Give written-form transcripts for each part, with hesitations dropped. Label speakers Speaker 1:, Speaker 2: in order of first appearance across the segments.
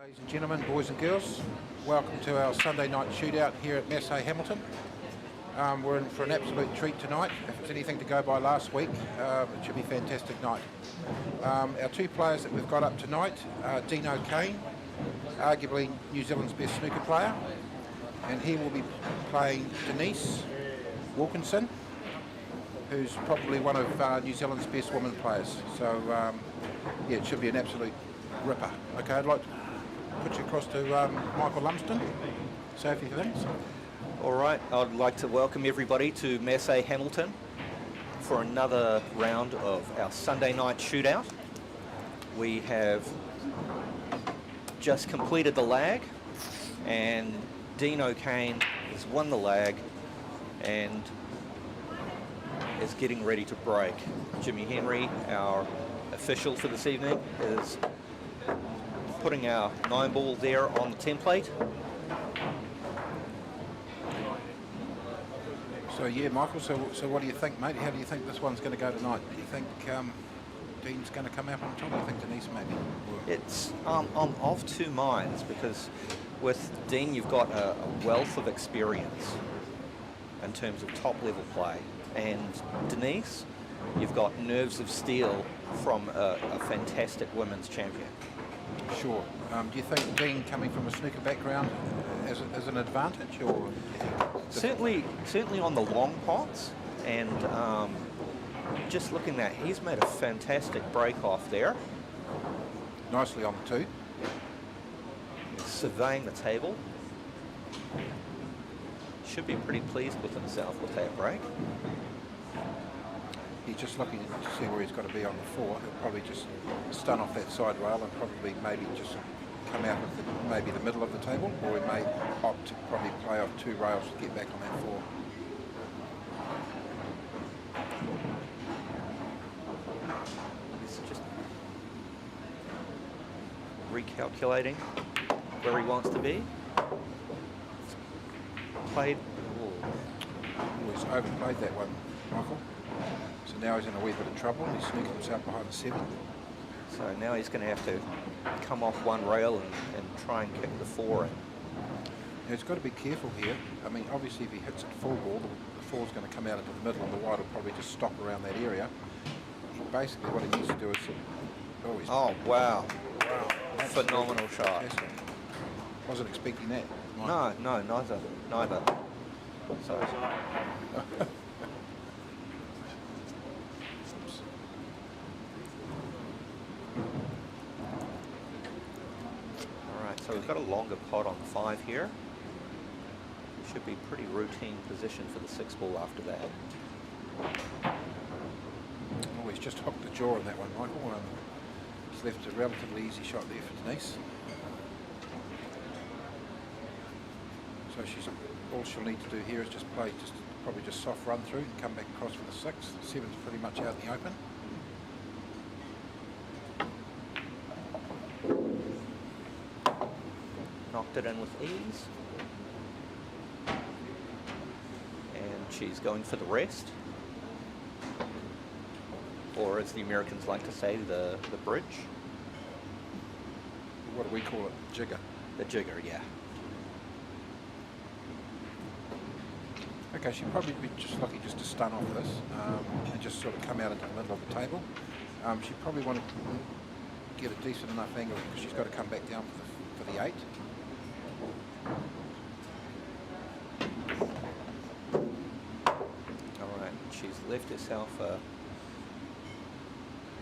Speaker 1: Ladies and gentlemen, boys and girls, welcome to our Sunday night shootout here at Massé, Hamilton. We're in for an absolute treat tonight. If it's anything to go by last week, it should be a fantastic night. Our two players that we've got up tonight are Dene O'Kane, arguably New Zealand's best snooker player, and he will be playing Denise Wilkinson, who's probably one of New Zealand's best women players. So, yeah, it should be an absolute ripper. Okay, I'd like to put you across to Michael Lumsden. Say a few things.
Speaker 2: All right, I'd like to welcome everybody to Massé Hamilton for another round of our Sunday night shootout. We have just completed the lag, and Dene O'Kane has won the lag and is getting ready to break. Jimmy Henry, our official for this evening, is putting our 9-ball there on the template.
Speaker 1: So yeah, Michael, so what do you think, mate? How do you think this one's going to go tonight? Do you think Dean's going to come out on top? Do you think Denise maybe?
Speaker 2: I'm of two minds, because with Dene you've got a wealth of experience in terms of top level play, and Denise you've got nerves of steel from a fantastic women's champion.
Speaker 1: Sure. Do you think Dene coming from a snooker background is an advantage, or?
Speaker 2: Certainly on the long pots, and just looking at, he's made a fantastic break off there.
Speaker 1: Nicely on the two.
Speaker 2: Surveying the table. Should be pretty pleased with himself with that break.
Speaker 1: He's just looking to see where he's got to be on the 4. He'll probably just stun off that side rail and probably maybe just come out with maybe the middle of the table, or he may opt to probably play off 2 rails to get back on that 4.
Speaker 2: He's just recalculating where he wants to be. Played.
Speaker 1: Oh, he's overplayed that one, Michael. So now he's in a wee bit of trouble. He's sneaking himself behind the 7.
Speaker 2: So now he's going to have to come off one rail and try and kick the 4 in.
Speaker 1: Now he's got to be careful here. I mean, obviously if he hits it full ball, the 4's going to come out into the middle and the wide will probably just stop around that area. Basically what he needs to do is...
Speaker 2: Oh, wow. Phenomenal shot.
Speaker 1: Fantastic. Wasn't expecting that.
Speaker 2: No, neither. So... So we've got a longer pot on 5 here. Should be pretty routine position for the 6-ball after that.
Speaker 1: Oh, he's just hooked the jaw on that one, Michael. He's left a relatively easy shot there for Denise. So all she'll need to do here is just play, probably just soft run through and come back across for the 6. The 7's pretty much out in the open.
Speaker 2: Knocked it in with ease. And she's going for the rest. Or as the Americans like to say, the bridge.
Speaker 1: What do we call it? Jigger.
Speaker 2: The jigger, yeah.
Speaker 1: Okay, she'd probably be just lucky just to stun off this and just sort of come out into the middle of the table. She probably want to get a decent enough angle because she's got to come back down for the 8.
Speaker 2: Alright, she's left herself a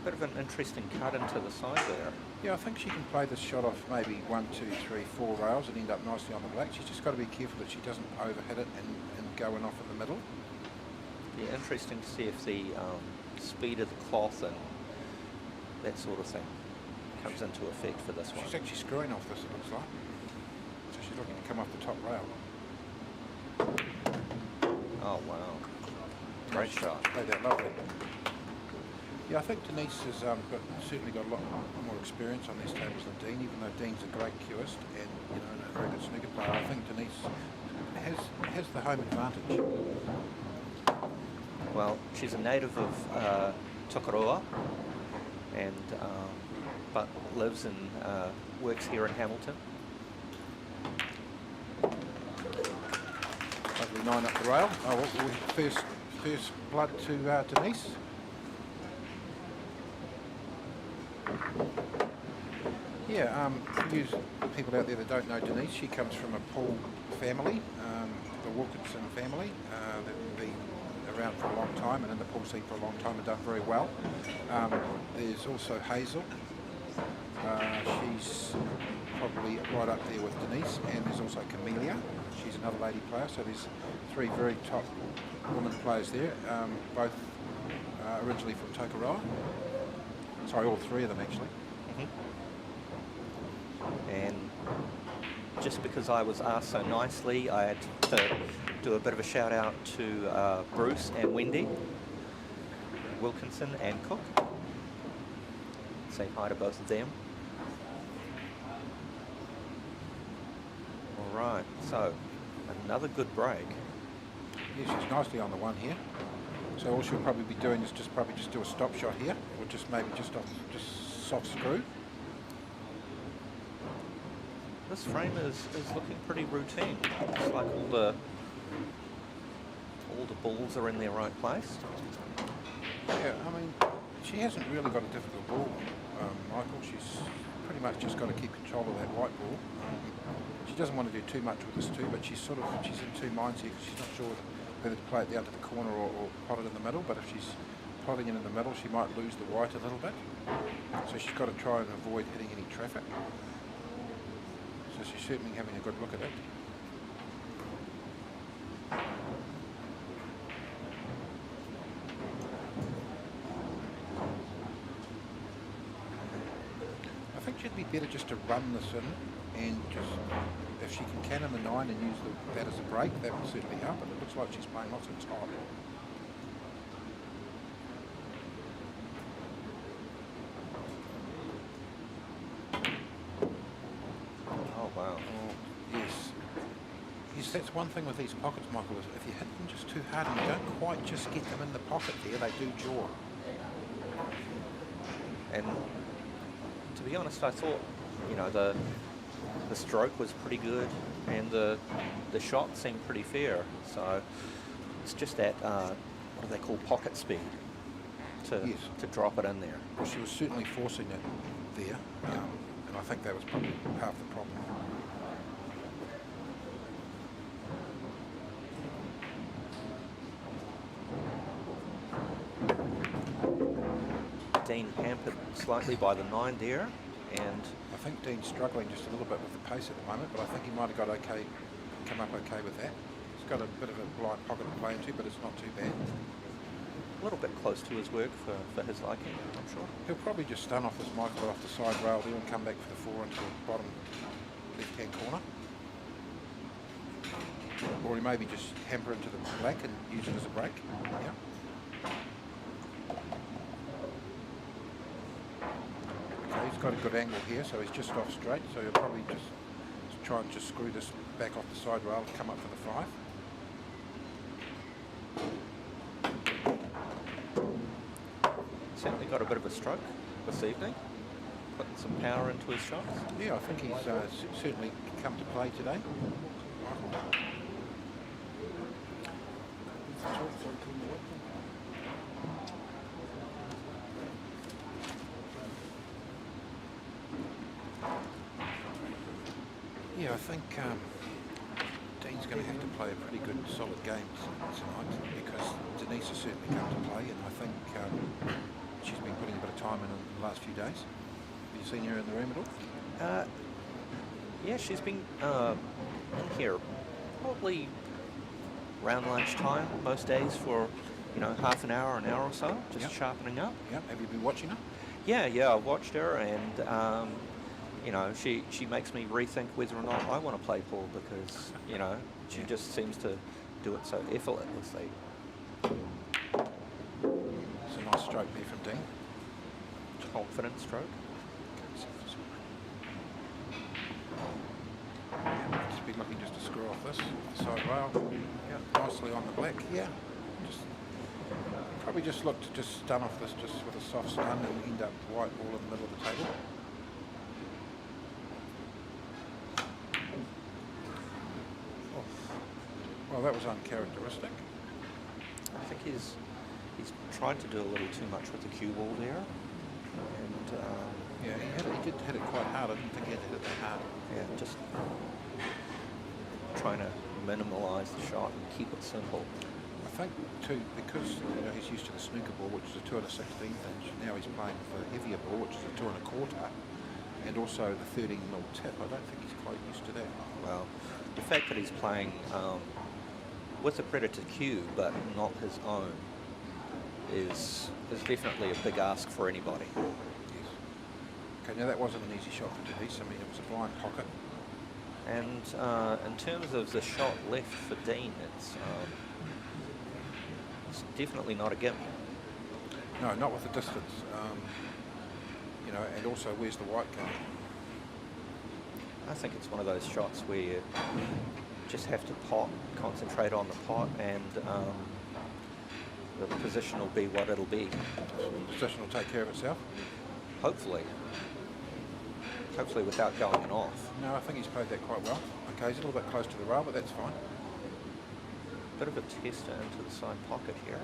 Speaker 2: bit of an interesting cut into the side there.
Speaker 1: Yeah, I think she can play this shot off maybe 1, 2, 3, 4 rails and end up nicely on the black. She's just got to be careful that she doesn't overhit it and go in off in the middle.
Speaker 2: Yeah, interesting to see if the speed of the cloth and that sort of thing comes into effect for this one.
Speaker 1: She's actually screwing off this, it looks like. So she's looking to come off the top rail.
Speaker 2: Oh, wow. Great shot.
Speaker 1: Played that lovely. Yeah, I think Denise has certainly got a lot more experience on these tables than Dene, even though Dene's a great cueist and a very good snooker player. I think Denise has the home advantage.
Speaker 2: Well, she's a native of Tokoroa, and but lives and works here in Hamilton.
Speaker 1: Lovely 9 up the rail. Oh, well, first blood to Denise. Yeah, for you people out there that don't know Denise, she comes from a Paul family, the Wilkinson family. They've been around for a long time and in the pool scene for a long time and done very well. There's also Hazel. She's probably right up there with Denise, and there's also Camellia. She's another lady player, so there's 3 very top women players there, both originally from Tokoroa. Sorry, all 3 of them actually.
Speaker 2: And just because I was asked so nicely, I had to do a bit of a shout out to Bruce and Wendy Wilkinson and Cook. Say hi to both of them. All right, so another good break.
Speaker 1: Yeah, she's nicely on the one here. So all she'll probably be doing is probably just do a stop shot here, or just maybe just soft screw.
Speaker 2: This frame is looking pretty routine. It's like all the balls are in their right place.
Speaker 1: Yeah, I mean, she hasn't really got a difficult ball, Michael. She's pretty much just got to keep control of that white ball. She doesn't want to do too much with this too, but she's in 2 minds here because she's not sure whether to play it down to the corner or pot it in the middle. But if she's potting it in the middle, she might lose the white a little bit. So she's got to try and avoid hitting any traffic. So she's certainly having a good look at it. I think she'd be better just to run this in and just, if she can cannon the 9 and use that as a break, that would certainly help. But it looks like she's playing lots of top. That's one thing with these pockets, Michael, is if you hit them just too hard and you don't quite just get them in the pocket there, they do jaw.
Speaker 2: And to be honest, I thought, you know, the stroke was pretty good and the shot seemed pretty fair. So it's just that, what do they call, pocket speed to drop it in there.
Speaker 1: Well, she was certainly forcing it there, and I think that was probably half the problem.
Speaker 2: Dean hampered slightly by the 9 there, and
Speaker 1: I think Dean's struggling just a little bit with the pace at the moment, but I think he might have come up okay with that. He's got a bit of a blind pocket to play into, but it's not too bad.
Speaker 2: a little bit close to his work for his liking, I'm sure.
Speaker 1: He'll probably just stun off this Michael off the side rail there and come back for the 4 into the bottom left-hand corner. Or he maybe just hamper into the black and use it as a break. Yeah. Okay, he's got a good angle here, so he's just off straight, so he'll probably just try and just screw this back off the side rail and come up for the 5.
Speaker 2: Certainly got a bit of a stroke this evening, putting some power into his shots.
Speaker 1: Yeah, I think he's certainly come to play today. Yeah, I think Dean's going to have to play a pretty good, solid game tonight because Denise has certainly come to play, and I think she's been putting a bit of time in the last few days. Have you seen her in the room at all?
Speaker 2: Yeah, she's been in here probably around lunchtime most days for, you know, half an hour or so, just sharpening up.
Speaker 1: Yeah. Have you been watching her?
Speaker 2: Yeah, I've watched her, and you know, she makes me rethink whether or not I want to play pool because, you know, she just seems to do it so effortlessly.
Speaker 1: It's a nice stroke there from Dean.
Speaker 2: Confident stroke.
Speaker 1: Yeah, just be looking just to screw off this side rail. Yeah, nicely on the black. Yeah, probably just look to just stun off this just with a soft stun and end up white ball in the middle of the table. Well, that was uncharacteristic.
Speaker 2: I think he's tried to do a little too much with the cue ball there. And
Speaker 1: Yeah, he did hit it quite hard. I didn't think he had hit it that hard.
Speaker 2: yeah, just trying to minimalise the shot and keep it simple.
Speaker 1: I think too, because he's used to the snooker ball, which is a 2 1/16 inch. Now he's playing for a heavier ball, which is a 2 1/4, and also the 13mm tip. I don't think he's quite used to that.
Speaker 2: Well, the fact that he's playing with a Predator cue but not his own is definitely a big ask for anybody.
Speaker 1: Yes. Okay, now that wasn't an easy shot for Denise. I mean, it was a blind pocket.
Speaker 2: And in terms of the shot left for Dene, it's definitely not a gimme.
Speaker 1: No, not with the distance. And also, where's the white going?
Speaker 2: I think it's one of those shots where you just have to concentrate on the pot, and the position will be what it'll be.
Speaker 1: The position will take care of itself.
Speaker 2: Hopefully without going off.
Speaker 1: No, I think he's played that quite well. Okay, he's a little bit close to the rail, but that's fine.
Speaker 2: Bit of a tester into the side pocket here.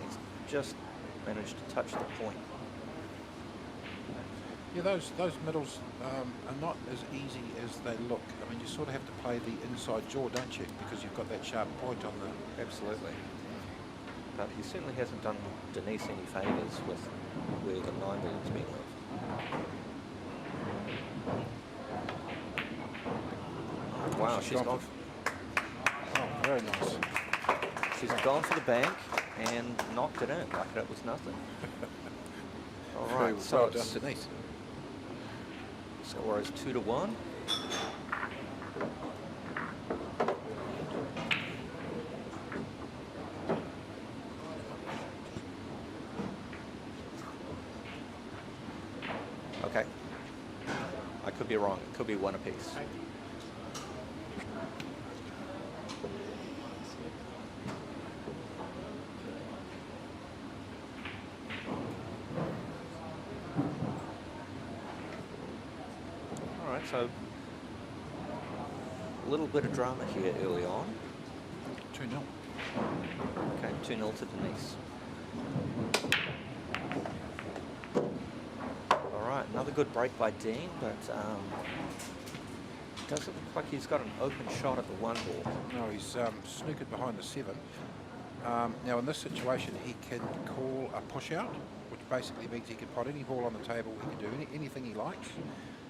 Speaker 2: He's just managed to touch the point.
Speaker 1: Yeah, those middles are not as easy as they look. I mean, you sort of have to play the inside jaw, don't you? Because you've got that sharp point on the...
Speaker 2: Absolutely. But he certainly hasn't done Denise any favours with where the 9 ball's been left. Wow, she's gone.
Speaker 1: Oh, very nice.
Speaker 2: She's gone for the bank and knocked it in like it was nothing. All right, so
Speaker 1: well done, Denise.
Speaker 2: Score is 2-1. Okay. I could be wrong. It could be one apiece. All right, so a little bit of drama here early on.
Speaker 1: 2-0.
Speaker 2: Okay, 2-0 to Denise. Another good break by Dene, but doesn't look like he's got an open shot at the 1 ball.
Speaker 1: No, he's snookered behind the 7. Now in this situation, he can call a push out, which basically means he can pot any ball on the table. He can do anything he likes.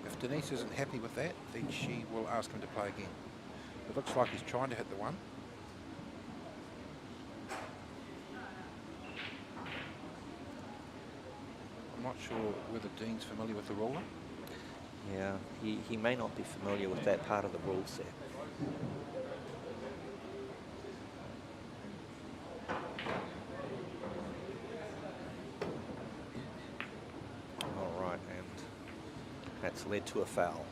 Speaker 1: If Denise isn't happy with that, then she will ask him to play again. It looks like he's trying to hit the 1. I'm not sure whether Dene's familiar with the ruler.
Speaker 2: Yeah, he may not be familiar with that part of the rule set. All right, and that's led to a foul.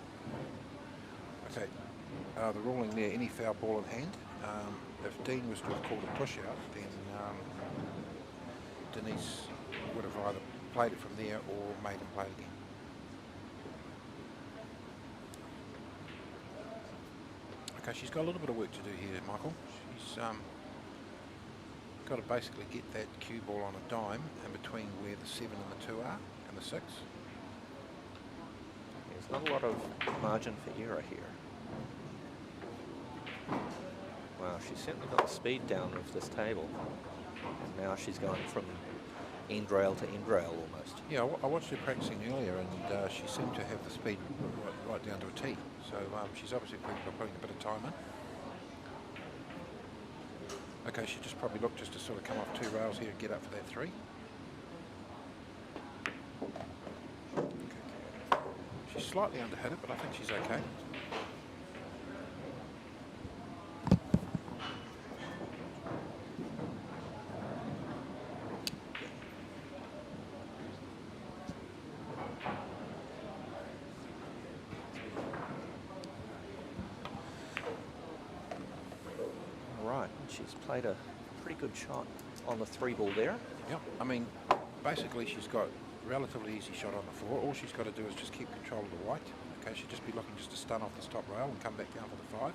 Speaker 1: Okay, the ruling there, any foul ball in hand. If Dene was to have called a push out, then Denise would have either played it from there or made him play it again. Okay, she's got a little bit of work to do here, Michael. She's got to basically get that cue ball on a dime in between where the 7 and the 2 are, and the 6.
Speaker 2: There's not a lot of margin for error here. Wow, she's certainly got the speed down with this table. And now she's going from end rail to end rail almost. Yeah,
Speaker 1: I watched her practicing earlier, and she seemed to have the speed right down to a T. So she's obviously putting a bit of time in. Okay, she just probably looked just to sort of come off 2 rails here and get up for that 3. Okay. She's slightly underhit it, but I think she's okay.
Speaker 2: She's played a pretty good shot on the 3 ball there.
Speaker 1: Yep. I mean, basically she's got Relatively easy shot on the floor. All she's got to do is just keep control of the white. Okay, she'll just be looking just to stun off this top rail and come back down for the 5.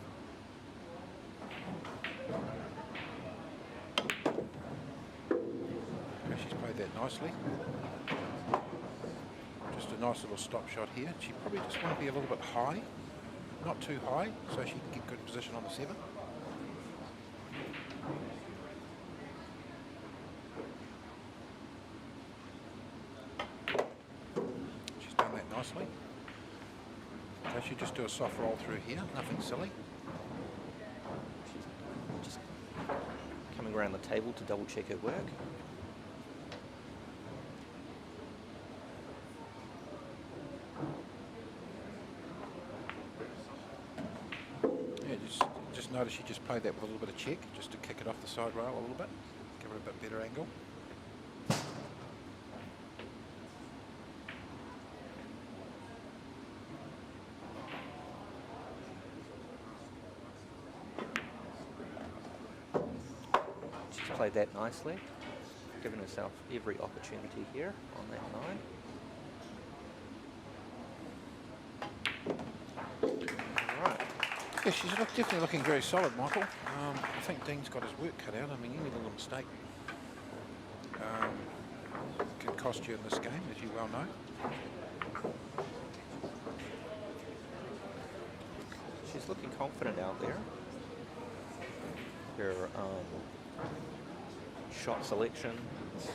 Speaker 1: Okay, she's played that nicely. Just a nice little stop shot here. She probably just want to be a little bit high, not too high, so she can get good position on the 7. She's done that nicely. Okay, she'll just do a soft roll through here, nothing silly.
Speaker 2: She's just coming around the table to double check her work.
Speaker 1: Just notice she just played that with a little bit of check, just to kick it off the side rail a little bit, give her a bit better angle.
Speaker 2: She's played that nicely, given herself every opportunity here on that 9.
Speaker 1: Yeah, she's definitely looking very solid, Michael. I think Dean's got his work cut out. I mean, any little mistake can cost you in this game, as you well know.
Speaker 2: She's looking confident out there. Her shot selection is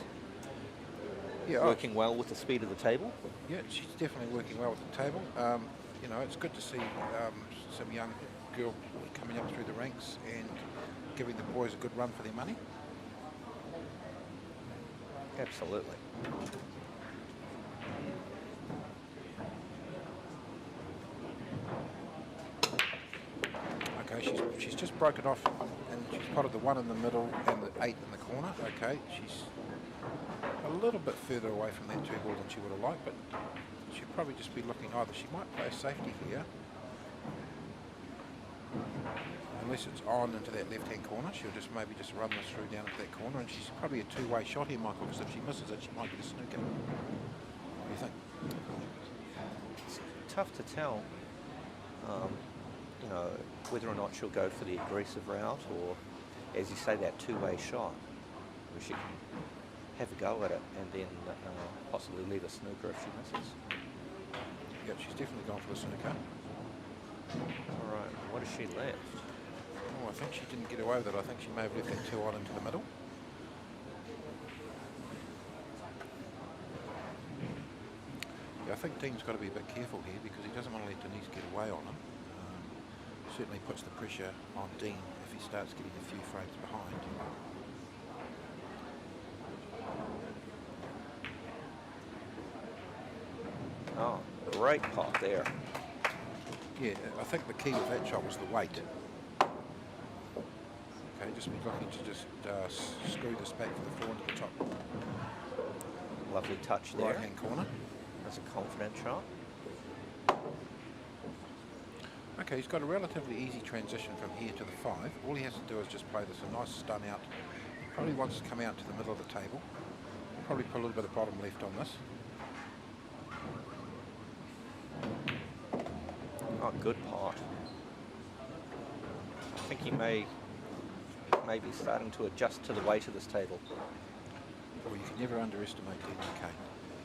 Speaker 2: working well with the speed of the table.
Speaker 1: Yeah, she's definitely working well with the table. You know, it's good to see some young girl coming up through the ranks and giving the boys a good run for their money.
Speaker 2: Absolutely.
Speaker 1: Okay, she's just broken off and she's potted the 1 in the middle and the 8 in the corner. Okay, she's a little bit further away from that 2 ball than she would have liked, but she'll probably just be looking either. She might play a safety here. Unless it's on into that left-hand corner, she'll just maybe just run this through down into that corner, and she's probably a 2-way shot here, Michael, because if she misses it, she might get a snooker. What do you think?
Speaker 2: It's tough to tell, you know, whether or not she'll go for the aggressive route or, as you say, that 2-way shot, where she can have a go at it and then possibly leave a snooker if she misses.
Speaker 1: Yeah, she's definitely gone for the snooker.
Speaker 2: All right, what has she left?
Speaker 1: Oh, I think she didn't get away with it. I think she may have left that 2 on into the middle. Yeah, I think Dean's got to be a bit careful here because he doesn't want to let Denise get away on him. Certainly puts the pressure on Dean if he starts getting a few frames behind.
Speaker 2: Oh, great pot there.
Speaker 1: Yeah, I think the key with that shot was the weight. Okay, just be looking to just screw this back for the 4 into the top
Speaker 2: Lovely touch there.
Speaker 1: right-hand corner.
Speaker 2: That's a confident shot.
Speaker 1: Okay, he's got a relatively easy transition from here to the 5. All he has to do is just play this a nice stun out. He probably wants to come out to the middle of the table. Probably put a little bit of bottom left on this.
Speaker 2: Oh, good pot. I think he may be starting to adjust to the weight of this table.
Speaker 1: Well, you can never underestimate Dene O'Kane.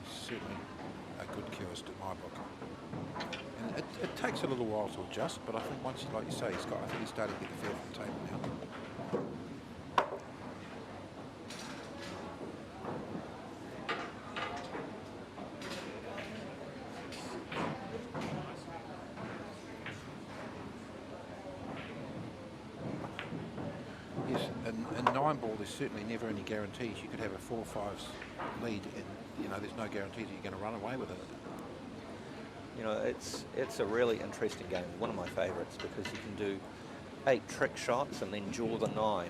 Speaker 1: He's certainly a good cueist in my book. And it takes a little while to adjust, but I think once, like you say, I think he's starting to get the feel for the table now. Yes, in 9-ball, there's certainly never any guarantees. You could have a 4-5s lead, and you know there's no guarantees that you're going to run away with it.
Speaker 2: You know, it's a really interesting game. One of my favourites because you can do 8 trick shots and then jaw the 9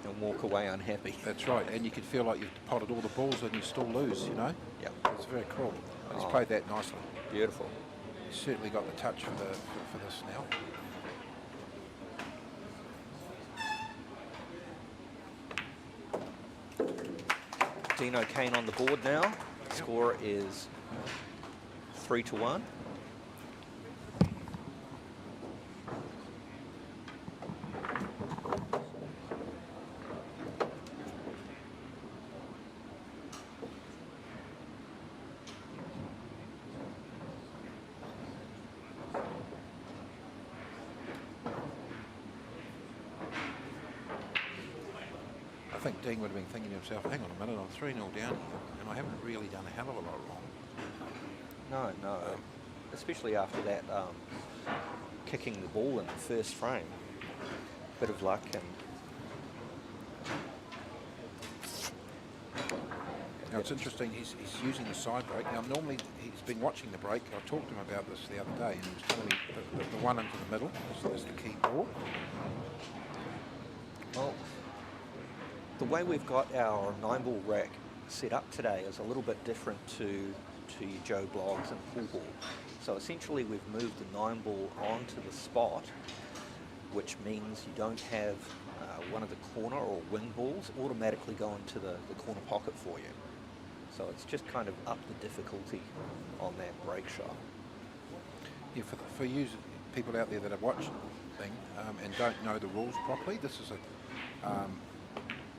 Speaker 2: and walk away unhappy.
Speaker 1: That's right, and you can feel like you've potted all the balls and you still lose. You know.
Speaker 2: Yeah.
Speaker 1: It's very cool. But he's played that nicely.
Speaker 2: Beautiful.
Speaker 1: He's certainly got the touch for this now.
Speaker 2: Dene O'Kane on the board now. score is 3-1.
Speaker 1: I think Dean would have been thinking to himself, hang on a minute, I'm 3-0 down here, and I haven't really done a hell of a lot wrong.
Speaker 2: No. Especially after that kicking the ball in the first frame. Bit of luck and...
Speaker 1: Now it's interesting, he's using the side break. Now normally he's been watching the break. I talked to him about this the other day, and he was telling me the one into the middle is the key ball.
Speaker 2: Well, the way we've got our 9-ball rack set up today is a little bit different to your Joe Bloggs and pool ball. So essentially we've moved the 9-ball onto the spot, which means you don't have one of the corner or wing balls automatically go into the corner pocket for you. So it's just kind of up the difficulty on that break shot.
Speaker 1: Yeah, for you people out there that have watched the thing and don't know the rules properly, this is a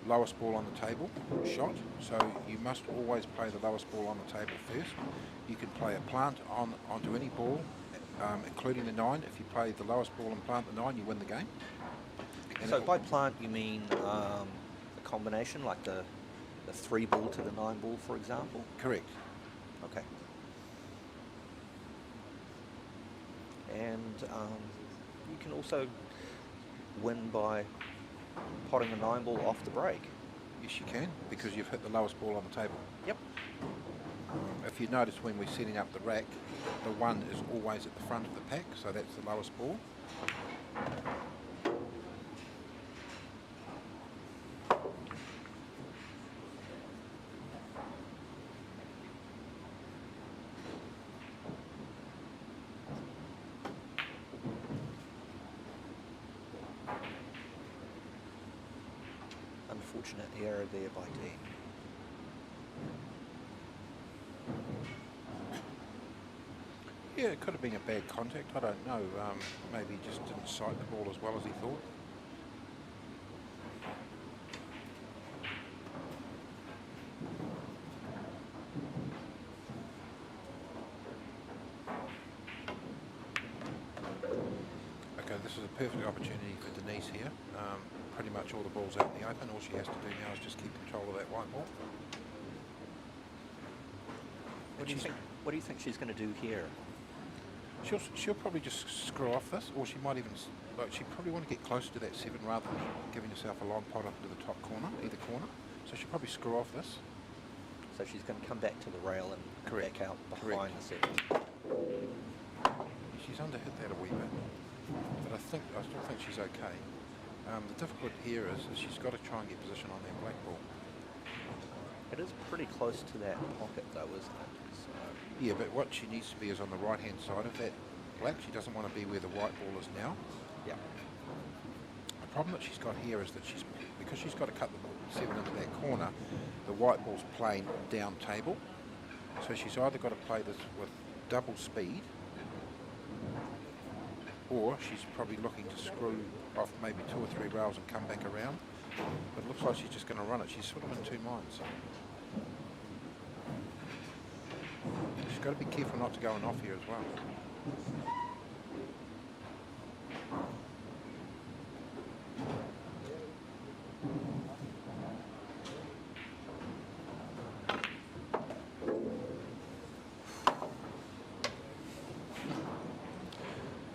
Speaker 1: lowest ball on the table shot, so you must always play the lowest ball on the table first. You can play a plant onto any ball, including the 9. If you play the lowest ball and plant the 9, you win the game. And
Speaker 2: so by plant you mean a combination like the 3-ball to the 9-ball, for example?
Speaker 1: Correct.
Speaker 2: Okay. And you can also win by potting a 9-ball off the break.
Speaker 1: Yes, you can, because you've hit the lowest ball on the table.
Speaker 2: Yep.
Speaker 1: If you notice when we're setting up the rack, the 1 is always at the front of the pack, so that's the lowest ball.
Speaker 2: Unfortunate error there by Dean.
Speaker 1: Yeah, it could have been a bad contact, I don't know. Maybe he just didn't sight the ball as well as he thought. Okay, this is a perfect opportunity for Denise here. Pretty much all the balls out in the open. All she has to do now is just keep control of that white ball.
Speaker 2: What do you think she's going to do here?
Speaker 1: She'll probably just screw off this, or she might even, like, she probably want to get closer to that 7 rather than giving herself a long pot up to the top corner, either corner. So she'll probably screw off this.
Speaker 2: So she's going to come back to the rail and
Speaker 1: Correct.
Speaker 2: back out behind the 7.
Speaker 1: She's underhit that a wee bit, but I still think she's okay. The difficulty here is she's got to try and get position on that black ball.
Speaker 2: It is pretty close to that pocket though, isn't it? So
Speaker 1: yeah, but what she needs to be is on the right hand side of that black. She doesn't want to be where the white ball is now.
Speaker 2: yeah.
Speaker 1: The problem that she's got here is that because she's got to cut the 7 into that corner, the white ball's playing down table. So she's either got to play this with double speed, or she's probably looking to screw off maybe 2 or 3 rails and come back around. But it looks like she's just going to run it. She's sort of in 2 minds. She's got to be careful not to go off here as well.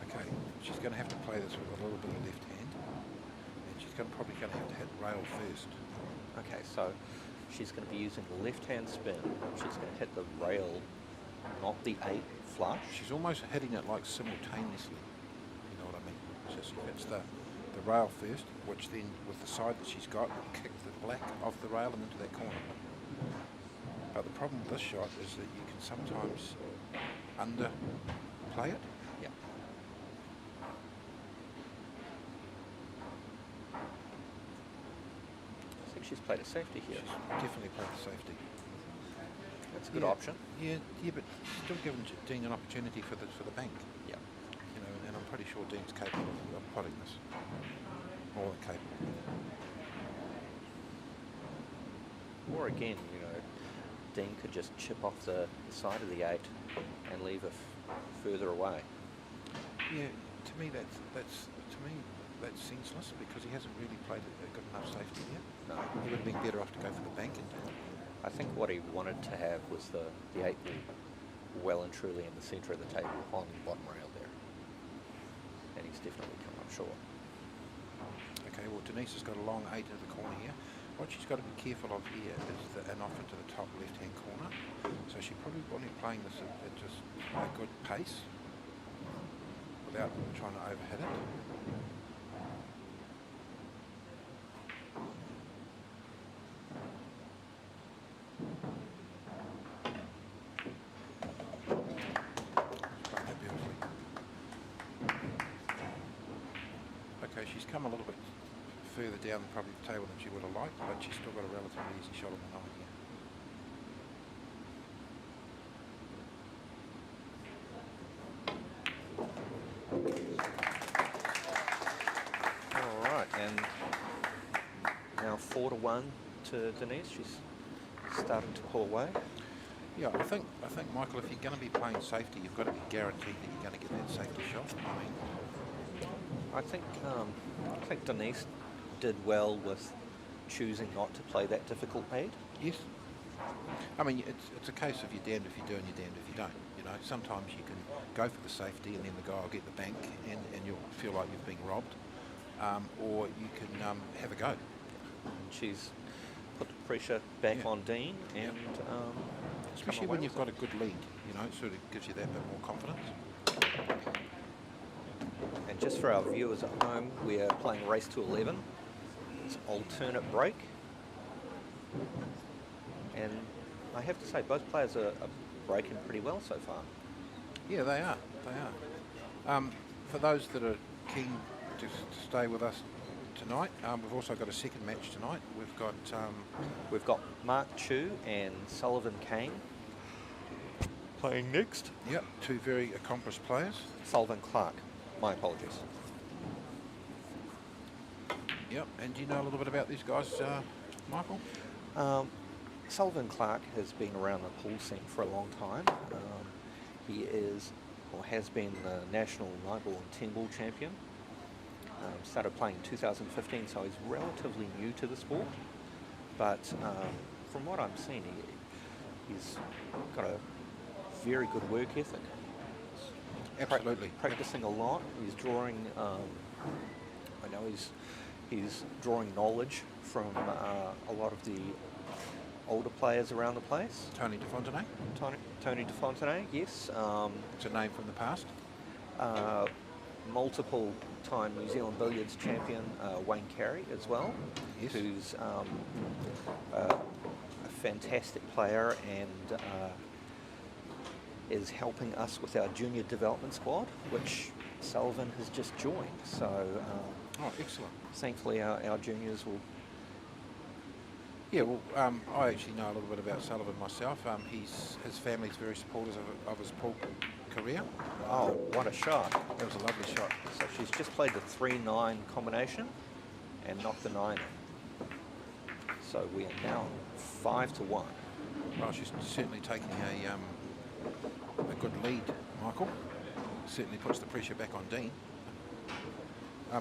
Speaker 1: Okay, she's going to have to play this with a little bit of left hand, and she's probably going to have to hit rail first.
Speaker 2: Okay, so she's going to be using the left-hand spin. She's going to hit the rail, not the 8 flush.
Speaker 1: She's almost hitting it like simultaneously, you know what I mean? So she hits the rail first, which then, with the side that she's got, kick the black off the rail and into that corner. But the problem with this shot is that you can sometimes underplay it.
Speaker 2: Yeah. I think she's played a safety here.
Speaker 1: She's definitely played the safety.
Speaker 2: That's a good option.
Speaker 1: Yeah, but still giving Dean an opportunity for the bank.
Speaker 2: Yeah.
Speaker 1: You know, and I'm pretty sure Dean's capable of plotting this. More than capable.
Speaker 2: Or again, you know, Dean could just chip off the side of the 8 and leave it further away.
Speaker 1: Yeah, to me that's senseless because he hasn't really played a good enough safety yet.
Speaker 2: No.
Speaker 1: He would have been better off to go for the bank and
Speaker 2: I think what he wanted to have was the 8 ball well and truly in the centre of the table on the bottom rail there. And he's definitely come up short.
Speaker 1: Okay, well Denise has got a long 8 into the corner here. What she's got to be careful of here is an off into the top left-hand corner. So she probably want to be playing this at just a good pace without trying to overhit it. Played that beautifully. Okay, she's come a little bit further down probably the table than she would have liked, but she's still got a relatively easy shot on the 9 here.
Speaker 2: All right, and now 4-1 to Denise. She's starting to pull away.
Speaker 1: Yeah, I think Michael, if you're going to be playing safety, you've got to be guaranteed that you're going to get that safety shot. I mean,
Speaker 2: I think Denise did well with choosing not to play that difficult lead.
Speaker 1: yes. I mean, it's a case of you're damned if you do and you're damned if you don't. You know, sometimes you can go for the safety and then the guy will get the bank and you'll feel like you've been robbed, or you can have a go.
Speaker 2: She's put the pressure back on Dean and
Speaker 1: especially when you've got a good lead, you know, it sort of gives you that bit more confidence.
Speaker 2: And just for our viewers at home, we are playing race to 11. It's alternate break. And I have to say, both players are breaking pretty well so far.
Speaker 1: Yeah, they are. They are. For those that are keen to stay with us tonight, we've also got a second match tonight.
Speaker 2: We've got Mark Chiu and Sullivan Clark playing next.
Speaker 1: Yep, two very accomplished players.
Speaker 2: Sullivan Clark. My apologies.
Speaker 1: Yep, and do you know a little bit about these guys, Michael?
Speaker 2: Sullivan Clark has been around the pool scene for a long time. He is, or has been, the national 9-ball and 10-ball champion. Started playing in 2015, so he's relatively new to the sport. But from what I'm seeing, he's got a very good work ethic.
Speaker 1: Absolutely.
Speaker 2: Practicing a lot. He's drawing, I know he's drawing knowledge from a lot of the older players around the place.
Speaker 1: Tony DeFontenay?
Speaker 2: Tony DeFontenay, yes.
Speaker 1: It's a name from the past.
Speaker 2: Multiple time New Zealand billiards champion Wayne Carey as well,
Speaker 1: Yes.
Speaker 2: who's a fantastic player and is helping us with our junior development squad, which Sullivan has just joined. So
Speaker 1: Oh, excellent.
Speaker 2: thankfully our juniors will...
Speaker 1: Yeah, well, I actually know a little bit about Sullivan myself. His family's very supportive of his pool career.
Speaker 2: Oh, what a shot.
Speaker 1: That was a lovely shot.
Speaker 2: So she's just played the 3-9 combination and knocked the 9 in. So we are now 5-1.
Speaker 1: Well, she's certainly taking a good lead, Michael. Certainly puts the pressure back on Dean.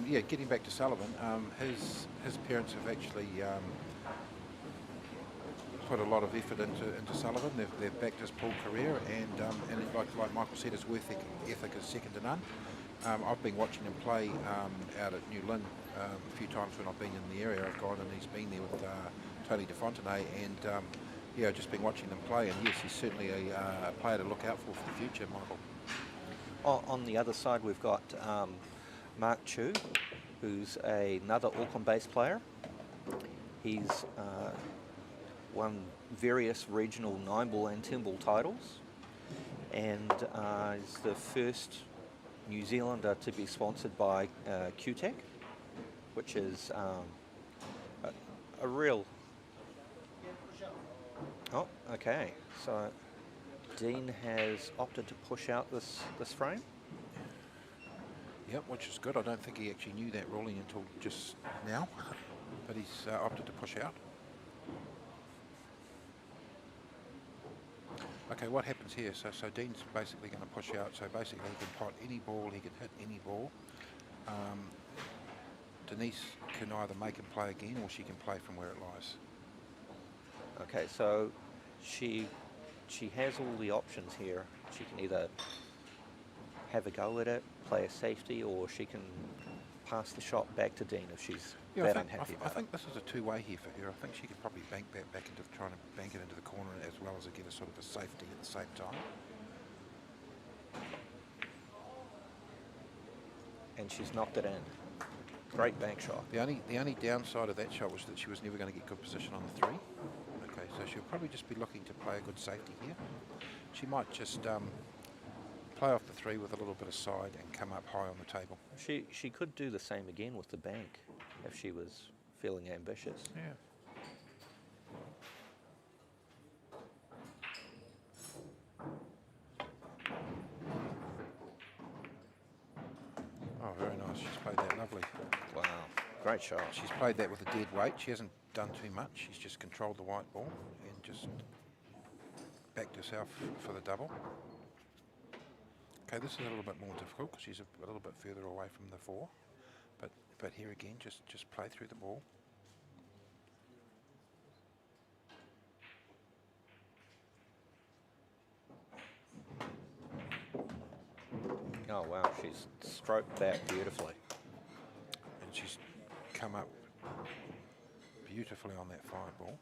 Speaker 1: Yeah, getting back to Sullivan, his parents have actually put a lot of effort into Sullivan. They've backed his pool career, and like Michael said, his work ethic is second to none. I've been watching him play out at New Lynn a few times when I've been in the area. I've gone and he's been there with Tony DeFontenay, and yeah, I've just been watching them play, and yes, he's certainly a player to look out for the future, Michael.
Speaker 2: On the other side, we've got Mark Chiu, who's another Auckland-based player. He's won various regional 9-ball and 10-ball titles, and is the first New Zealander to be sponsored by Cueist, which is a real Oh, okay. So Dean has opted to push out this frame.
Speaker 1: Yep, which is good. I don't think he actually knew that ruling until just now, but he's opted to push out. Okay, what happens here? So Dean's basically going to push out. So basically he can pot any ball, he can hit any ball. Denise can either make him play again or she can play from where it lies.
Speaker 2: Okay, so she has all the options here. She can either have a go at it, play a safety, or she can pass the shot back to Dean if she's that unhappy about it.
Speaker 1: I think this is a two-way here for her. I think she could probably bank that back into trying to bank it into the corner as well as get a sort of a safety at the same time.
Speaker 2: And she's knocked it in. Great bank shot.
Speaker 1: The only downside of that shot was that she was never going to get good position on the three. Okay, so she'll probably just be looking to play a good safety here. She might just play off the three with a little bit of side and come up high on the table.
Speaker 2: She could do the same again with the bank if she was feeling ambitious.
Speaker 1: Yeah. Oh, very nice. She's played that lovely.
Speaker 2: Wow, great shot.
Speaker 1: She's played that with a dead weight. She hasn't done too much. She's just controlled the white ball and just backed herself for the double. Okay, this is a little bit more difficult because she's a little bit further away from the four. But here again, just play through the ball.
Speaker 2: Oh wow, she's stroked that beautifully.
Speaker 1: And she's come up beautifully on that five ball.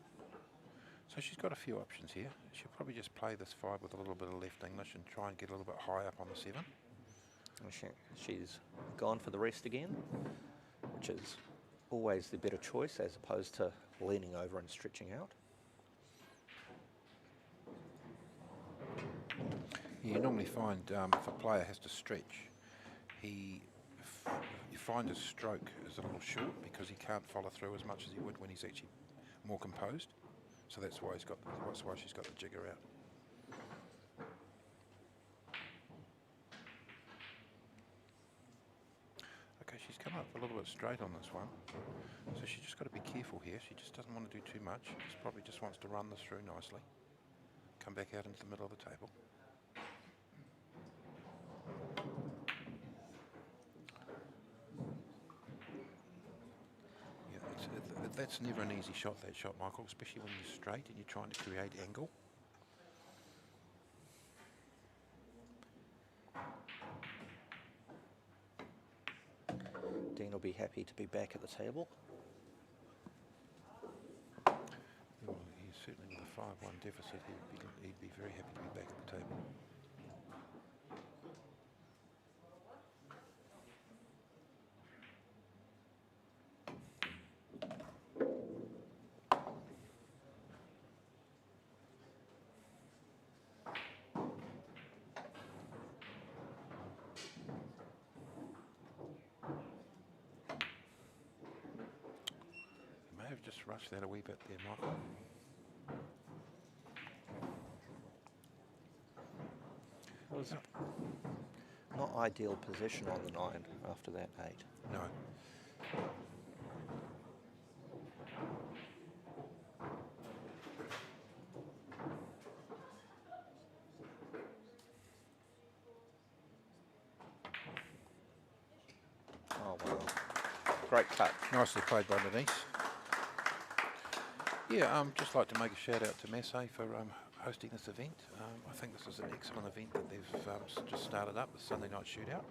Speaker 1: So she's got a few options here. She'll probably just play this five with a little bit of left English and try and get a little bit high up on the seven.
Speaker 2: She's gone for the rest again, which is always the better choice as opposed to leaning over and stretching out.
Speaker 1: You normally find if a player has to stretch, you find his stroke is a little short because he can't follow through as much as he would when he's actually more composed. So that's why she's got the jigger out. Okay, she's come up a little bit straight on this one. So she's just got to be careful here. She just doesn't want to do too much. She probably just wants to run this through nicely. Come back out into the middle of the table. That's never an easy shot, that shot, Michael, especially when you're straight and you're trying to create angle.
Speaker 2: Dean will be happy to be back at the table.
Speaker 1: Well, he's certainly with a 5-1 deficit, he'd be very happy to be back at the table. I've just rushed that a wee bit there, Michael.
Speaker 2: It was not ideal position on the 9 after that 8.
Speaker 1: No.
Speaker 2: Oh wow, great cut.
Speaker 1: Nicely played by Denise. Yeah, just like to make a shout out to Massé for hosting this event. I think this is an excellent event that they've just started up, the Sunday Night Shootout.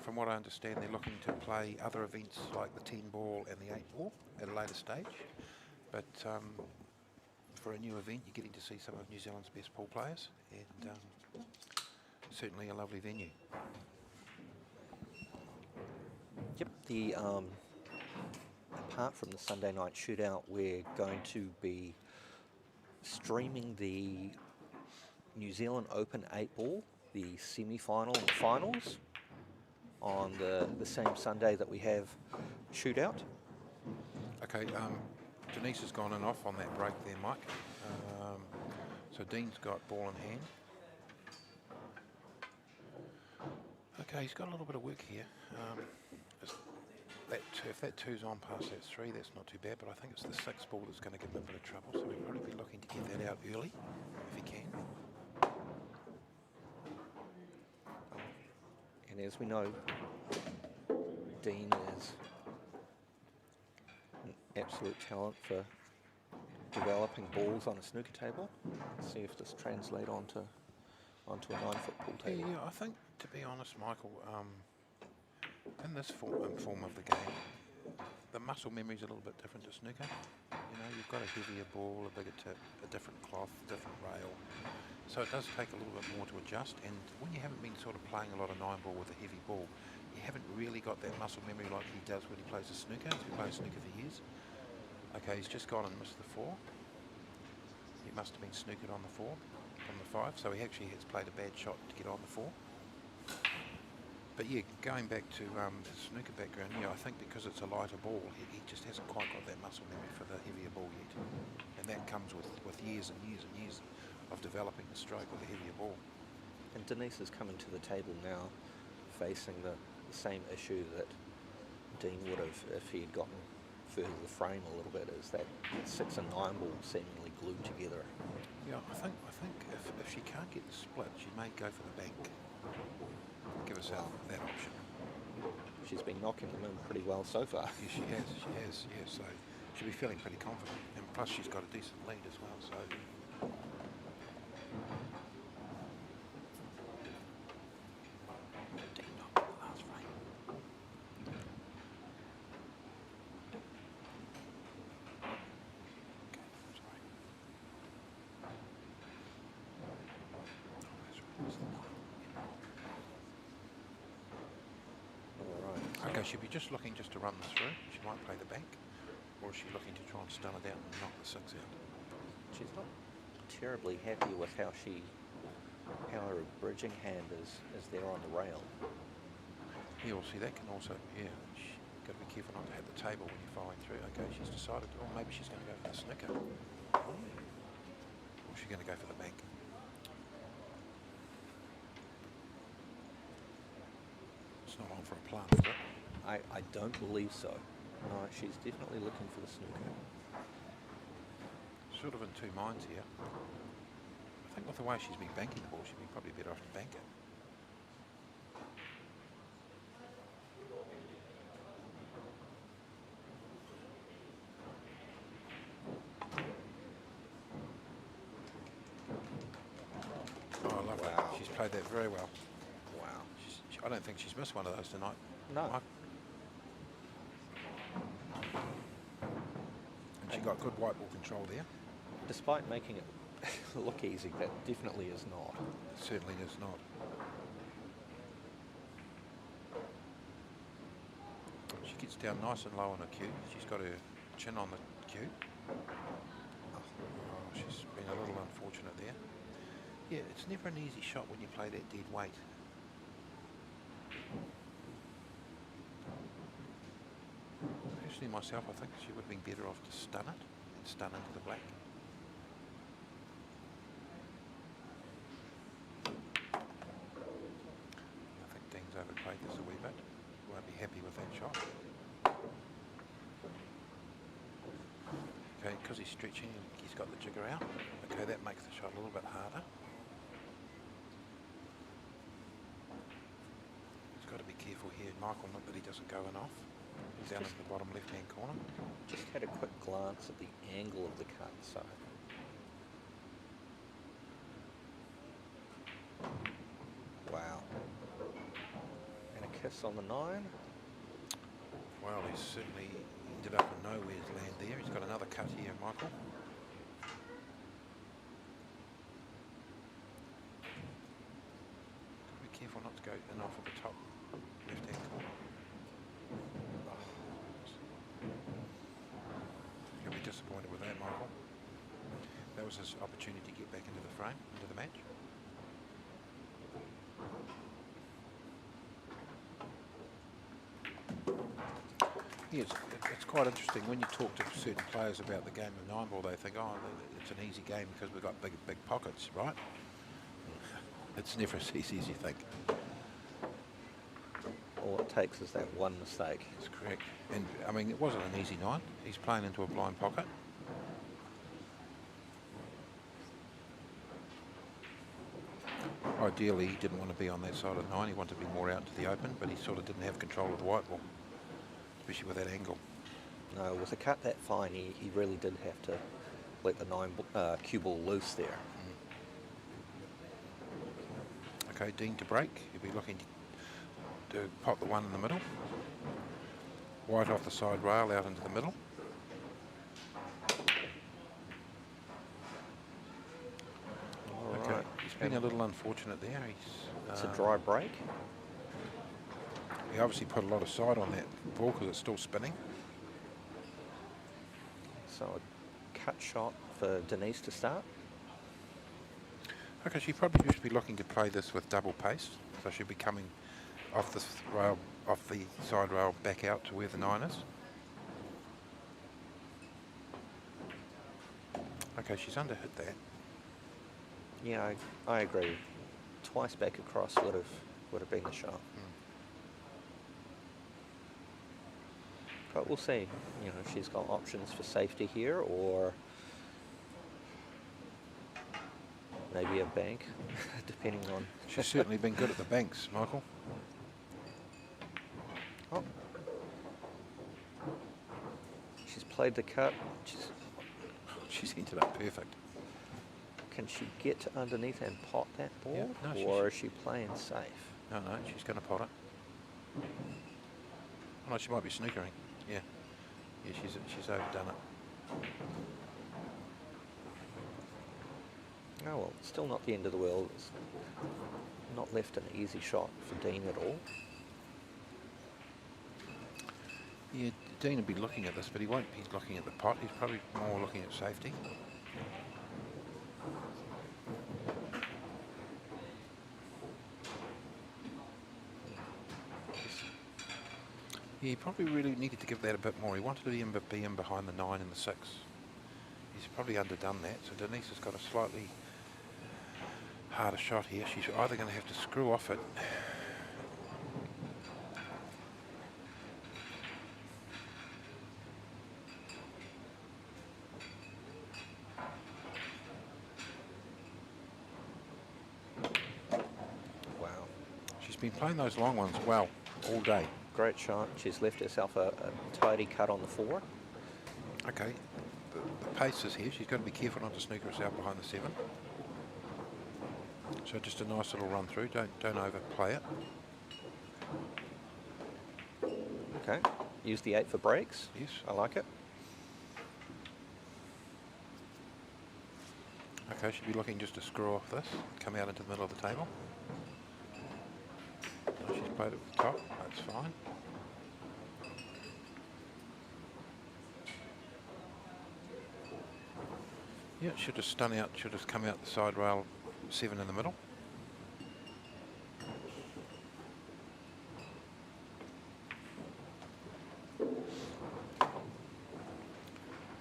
Speaker 1: From what I understand, they're looking to play other events like the 10 ball and the 8 ball at a later stage. But for a new event, you're getting to see some of New Zealand's best pool players, and certainly a lovely venue.
Speaker 2: Yep, apart from the Sunday Night Shootout, we're going to be streaming the New Zealand Open 8 ball, the semi-final and finals, on the same Sunday that we have Shootout.
Speaker 1: Okay, Denise has gone in off on that break there, Mike. So Dene's got ball in hand. Okay, he's got a little bit of work here. If that two's on past that three, that's not too bad, but I think it's the sixth ball that's going to give him a bit of trouble, so he'll probably be looking to get that out early, if he can.
Speaker 2: And as we know, Dene is an absolute talent for developing balls on a snooker table. Let's see if this translates onto a 9-foot pool table.
Speaker 1: Yeah, I think, to be honest, Michael, in this form of the game, the muscle memory is a little bit different to snooker. You know, you've got a heavier ball, a bigger tip, a different cloth, different rail. So it does take a little bit more to adjust. And when you haven't been sort of playing a lot of 9-ball with a heavy ball, you haven't really got that muscle memory like he does when he plays a snooker. He's been playing snooker for years. Okay, he's just gone and missed the 4. He must have been snookered on the 4 from the 5. So he actually has played a bad shot to get on the 4. But yeah, going back to his snooker background, yeah, I think because it's a lighter ball, he just hasn't quite got that muscle memory for the heavier ball yet. And that comes with years and years and years of developing the stroke with a heavier ball.
Speaker 2: And Denise is coming to the table now facing the same issue that Dene would have if he had gotten further the frame a little bit, is that 6 and 9 ball seemingly glued together.
Speaker 1: Yeah, I think if she can't get the split, she may go for the bank. Give herself that option.
Speaker 2: She's been knocking them in pretty well so far.
Speaker 1: Yeah, she has, yeah, so she'll be feeling pretty confident. And plus she's got a decent lead as well, so... Dene knocked the last frame. Okay, that's right. Oh, that's right, that's the 9. Okay, she'll be just looking just to run this through. She might play the bank, or is she looking to try and stun it out and knock the 6 out?
Speaker 2: She's not terribly happy with how her bridging hand is there on the rail.
Speaker 1: Yeah, well, see, that can also, yeah, you've got to be careful not to have the table when you're following through. Okay, she's decided, or maybe she's going to go for the snooker. Or she's going to go for the bank. It's not on for a plant, is it?
Speaker 2: I don't believe so. No, she's definitely looking for the snooker.
Speaker 1: Sort of in two minds here. I think with the way she's been banking the ball, she'd be probably better off to bank it. Oh, lovely.
Speaker 2: Wow.
Speaker 1: She's played that very well.
Speaker 2: Wow.
Speaker 1: I don't think she's missed one of those tonight.
Speaker 2: No.
Speaker 1: And she got good white ball control there.
Speaker 2: Despite making it look easy, that definitely is not.
Speaker 1: It certainly is not. She gets down nice and low on her cue. She's got her chin on the cue. Oh, she's been a little unfortunate there. Yeah, it's never an easy shot when you play that dead weight. Personally, myself, I think she would have been better off to stun it and stun into the black. I think Dene's overplayed this a wee bit. Won't be happy with that shot. Okay, because he's stretching, he's got the jigger out. Okay, that makes the shot a little bit harder. He's got to be careful here, Michael, not that he doesn't go in off. He's down in the bottom left-hand corner.
Speaker 2: Just had a quick glance at the angle of the cut, so... Wow. And a kiss on the 9.
Speaker 1: Well, he's certainly ended up in nowhere's land there. He's got another cut here, Michael. Got to be careful not to go in off at the top left-hand corner. He'll be disappointed with that, Michael. That was his opportunity to get back into the frame, into the match. Yeah, it's quite interesting when you talk to certain players about the game of 9 ball. They think, oh, it's an easy game because we've got big pockets, right? It's never as easy as you think.
Speaker 2: All it takes is that one mistake.
Speaker 1: That's correct. And I mean, it wasn't an easy 9. He's playing into a blind pocket. Ideally, he didn't want to be on that side of 9. He wanted to be more out into the open, but he sort of didn't have control of the white ball, especially with that angle.
Speaker 2: No, with a cut that fine, he really did have to let the 9 cue ball loose there.
Speaker 1: Okay, Dene to break. He'll be looking to pop the 1 in the middle. White off the side rail out into the middle. Okay, he's been a little unfortunate there.
Speaker 2: It's a dry break.
Speaker 1: He obviously put a lot of side on that ball because it's still spinning.
Speaker 2: So a cut shot for Denise to start.
Speaker 1: Okay, she probably should be looking to play this with double pace. So she'll be coming off this rail, off the side rail, back out to where the 9 is. Okay, she's underhit that.
Speaker 2: Yeah, I agree. Twice back across would have been the shot. But we'll see. You know, she's got options for safety here, or maybe a bank, depending on.
Speaker 1: She's certainly been good at the banks, Michael.
Speaker 2: Oh. She's played the cut.
Speaker 1: She's ended up perfect.
Speaker 2: Can she get underneath and pot that ball?
Speaker 1: Yeah, no,
Speaker 2: or is she playing safe?
Speaker 1: No, she's going to pot it. Oh, no, she might be snookering. Yeah, she's overdone it.
Speaker 2: Oh well, still not the end of the world. It's not left an easy shot for Dene at all.
Speaker 1: Yeah, Dene would be looking at this, but he won't be looking at the pot. He's probably more looking at safety. Yeah, he probably really needed to give that a bit more. He wanted to be in behind the 9 and the 6. He's probably underdone that, so Denise has got a slightly harder shot here. She's either going to have to screw off it.
Speaker 2: Wow.
Speaker 1: She's been playing those long ones well all day.
Speaker 2: Great shot. She's left herself a tidy cut on the 4.
Speaker 1: Okay, the pace is here. She's got to be careful not to snooker herself behind the 7. So just a nice little run through. Don't overplay it.
Speaker 2: Okay. Use the 8 for breaks.
Speaker 1: Yes.
Speaker 2: I like it.
Speaker 1: Okay, she'll be looking just to screw off this, come out into the middle of the table. No, she's played it with the top. That's fine. Yeah, she'll just stun out. She'll just come out the side rail, 7 in the middle.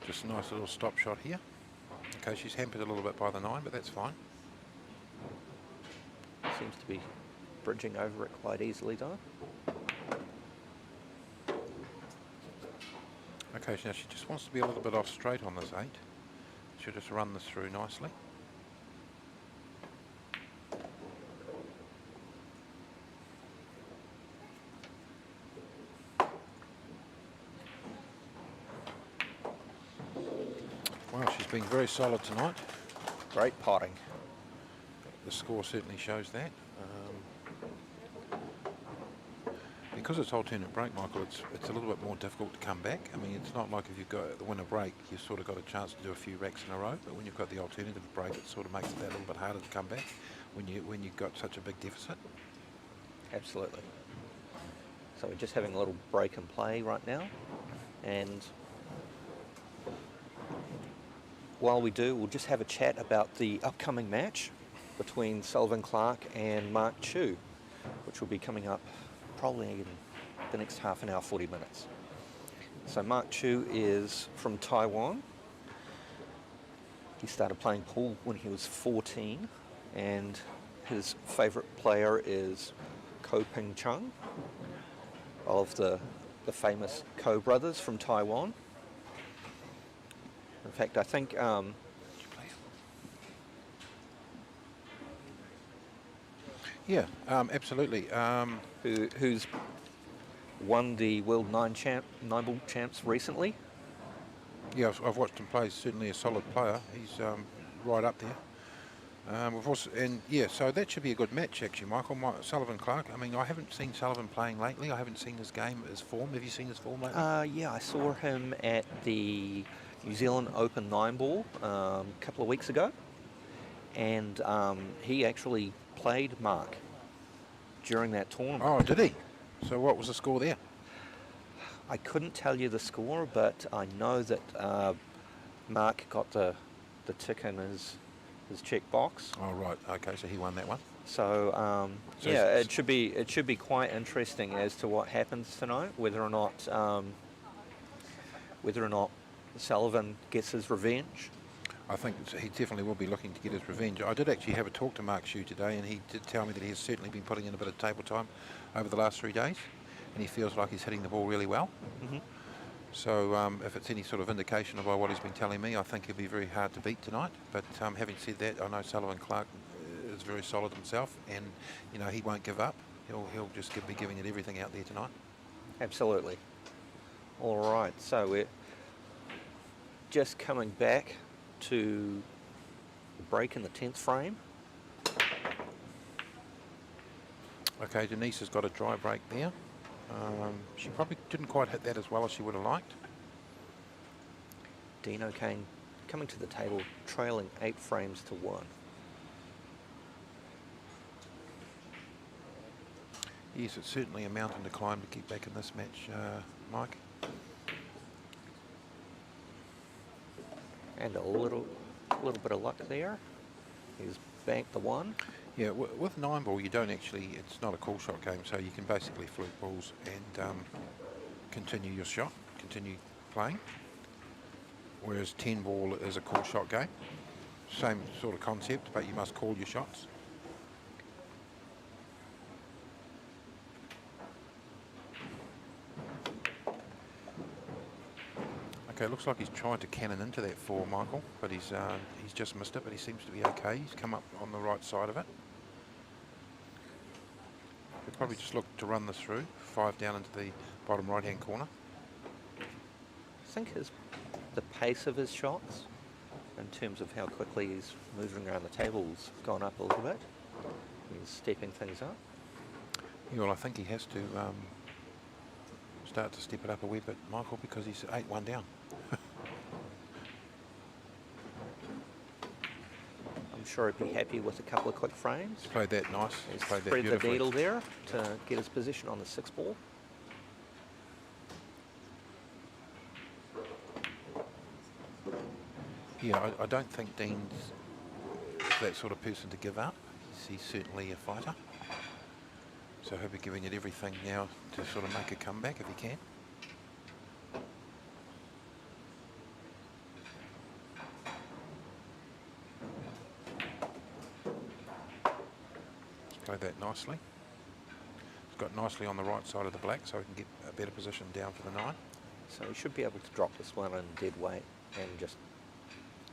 Speaker 1: Just a nice little stop shot here. Okay, she's hampered a little bit by the 9, but that's fine.
Speaker 2: Seems to be bridging over it quite easily, though.
Speaker 1: Okay, so now she just wants to be a little bit off straight on this 8. She'll just run this through nicely. Well, she's been very solid tonight.
Speaker 2: Great potting.
Speaker 1: The score certainly shows that. Because it's alternate break, Michael, it's a little bit more difficult to come back. I mean, it's not like if you've got the winner break, you've sort of got a chance to do a few racks in a row. But when you've got the alternative break, it sort of makes it that little bit harder to come back when you've got such a big deficit.
Speaker 2: Absolutely. So we're just having a little break and play right now, and while we do, we'll just have a chat about the upcoming match between Sullivan Clark and Chiu, which will be coming up probably in the next half an hour, 40 minutes. So Mark Chiu is from Taiwan. He started playing pool when he was 14, and his favourite player is Ko Ping Chung of the famous Ko brothers from Taiwan. In fact, I think
Speaker 1: Yeah, absolutely.
Speaker 2: who's won the World Nine Ball Champs recently.
Speaker 1: Yeah, I've watched him play. He's certainly a solid player. He's right up there. We've also, and yeah, so that should be a good match actually, Michael. Sullivan Clark. I mean, I haven't seen Sullivan playing lately. I haven't seen his game, his form. Have you seen his form lately?
Speaker 2: Yeah, I saw him at the New Zealand Open 9-ball a couple of weeks ago, and he actually played Mark during that tournament.
Speaker 1: Oh, did he? So what was the score there?
Speaker 2: I couldn't tell you the score, but I know that Mark got the tick in his check box.
Speaker 1: Oh, right. Okay, so he won that one.
Speaker 2: So,
Speaker 1: So
Speaker 2: yeah, it should be quite interesting as to what happens tonight, whether or not Sullivan gets his revenge.
Speaker 1: I think he definitely will be looking to get his revenge. I did actually have a talk to Mark Chiu today, and he did tell me that he has certainly been putting in a bit of table time over the last 3 days, and he feels like he's hitting the ball really well.
Speaker 2: Mm-hmm.
Speaker 1: So if it's any sort of indication about what he's been telling me, I think he'll be very hard to beat tonight. But having said that, I know Sullivan Clark is very solid himself, and you know he won't give up. He'll just be giving it everything out there tonight.
Speaker 2: Absolutely. All right, so we're just coming back to the break in the 10th frame.
Speaker 1: Okay, Denise has got a dry break there. She probably didn't quite hit that as well as she would have liked.
Speaker 2: Dene O'Kane coming to the table, trailing 8 frames to 1.
Speaker 1: Yes, it's certainly a mountain to climb to get back in this match, Mike.
Speaker 2: And a little bit of luck there. He's banked the 1.
Speaker 1: Yeah, with 9-ball, you don't actually, it's not a call shot game, so you can basically fluke balls and continue your shot, continue playing. Whereas 10-ball is a call shot game. Same sort of concept, but you must call your shots. Okay, looks like he's tried to cannon into that 4, Michael, but he's just missed it, but he seems to be okay. He's come up on the right side of it. He'll probably just look to run this through, 5 down into the bottom right-hand corner.
Speaker 2: I think the pace of his shots, in terms of how quickly he's moving around the table, has gone up a little bit. He's stepping things up.
Speaker 1: Yeah, well, I think he has to start to step it up a wee bit, Michael, because he's 8-1 down.
Speaker 2: I'm sure he'd be happy with a couple of quick frames.
Speaker 1: He's played that nice. He's played that
Speaker 2: Spread the
Speaker 1: beautifully.
Speaker 2: needle there to get his position on the 6 ball.
Speaker 1: Yeah, I don't think Dean's that sort of person to give up. He's certainly a fighter. So he'll be giving it everything now to sort of make a comeback if he can. He's played that nicely. He's got nicely on the right side of the black so he can get a better position down for the 9.
Speaker 2: So he should be able to drop this one in dead weight and just...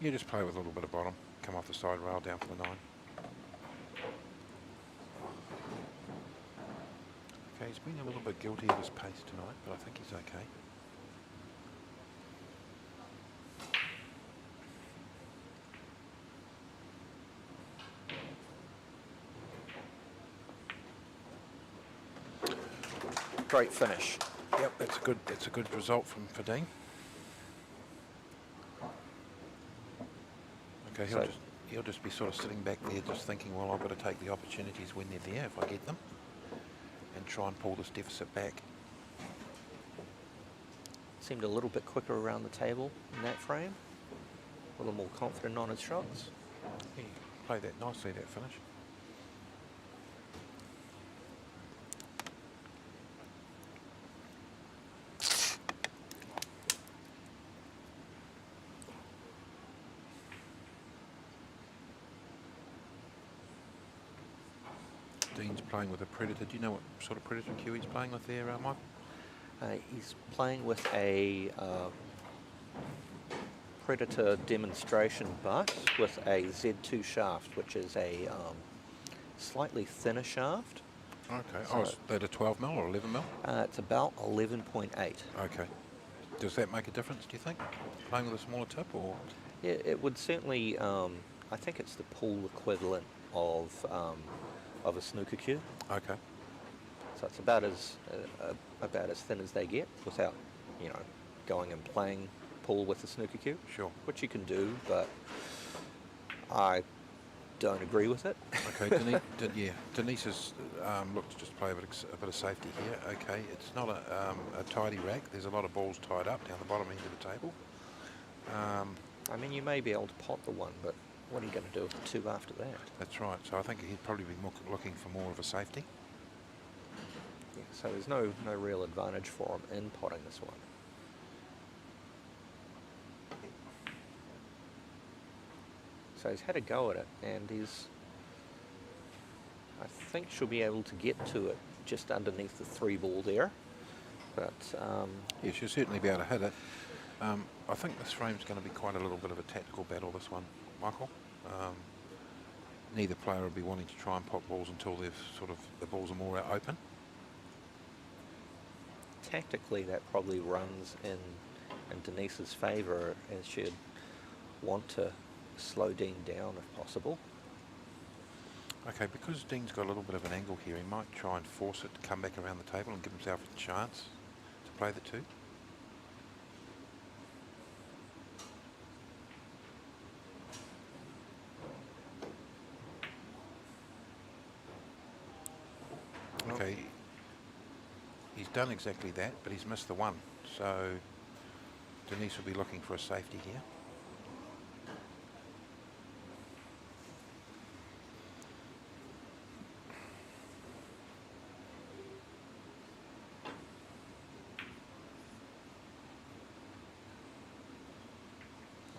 Speaker 1: You just play with a little bit of bottom, come off the side rail down for the 9. Okay, he's been a little bit guilty of his pace tonight, but I think he's okay.
Speaker 2: Great finish.
Speaker 1: Yep, that's a good result for Dean. Okay, he'll just be sort of sitting back there just thinking, well, I've got to take the opportunities when they're there if I get them and try and pull this deficit back.
Speaker 2: Seemed a little bit quicker around the table in that frame. A little more confident on his shots.
Speaker 1: He played that nicely, that finish. Dean's playing with a predator. Do you know what sort of predator cue he's playing with there, Mike?
Speaker 2: He's playing with a predator demonstration butt with a Z2 shaft, which is a slightly thinner shaft.
Speaker 1: Okay.
Speaker 2: So
Speaker 1: Is that a 12 mil or 11 mil?
Speaker 2: it's about 11.8.
Speaker 1: Okay. Does that make a difference, do you think, playing with a smaller tip, or?
Speaker 2: Yeah, it would certainly. I think it's the pool equivalent of a snooker cue.
Speaker 1: Okay.
Speaker 2: So it's about as thin as they get without, going and playing pool with a snooker cue.
Speaker 1: Sure.
Speaker 2: Which you can do, but I don't agree with it.
Speaker 1: Okay, Denise has looked to just play a bit of safety here. Okay, it's not a tidy rack. There's a lot of balls tied up down the bottom end of the table.
Speaker 2: I mean, you may be able to pot the one, but what are you going to do with the two after that?
Speaker 1: That's right. So I think he'd probably be looking for more of a safety.
Speaker 2: Yeah, so there's no real advantage for him in potting this one. So he's had a go at it, and I think she'll be able to get to it just underneath the 3 ball there. But
Speaker 1: yeah, she'll certainly be able to hit it. I think this frame's going to be quite a little bit of a tactical battle, this one, Michael. Neither player will be wanting to try and pop balls until the balls are more open.
Speaker 2: Tactically, that probably runs in Denise's favour, as she'd want to slow Dean down if possible.
Speaker 1: Okay, because Dean's got a little bit of an angle here, he might try and force it to come back around the table and give himself a chance to play the 2. Okay, he's done exactly that, but he's missed the 1. So Denise will be looking for a safety here.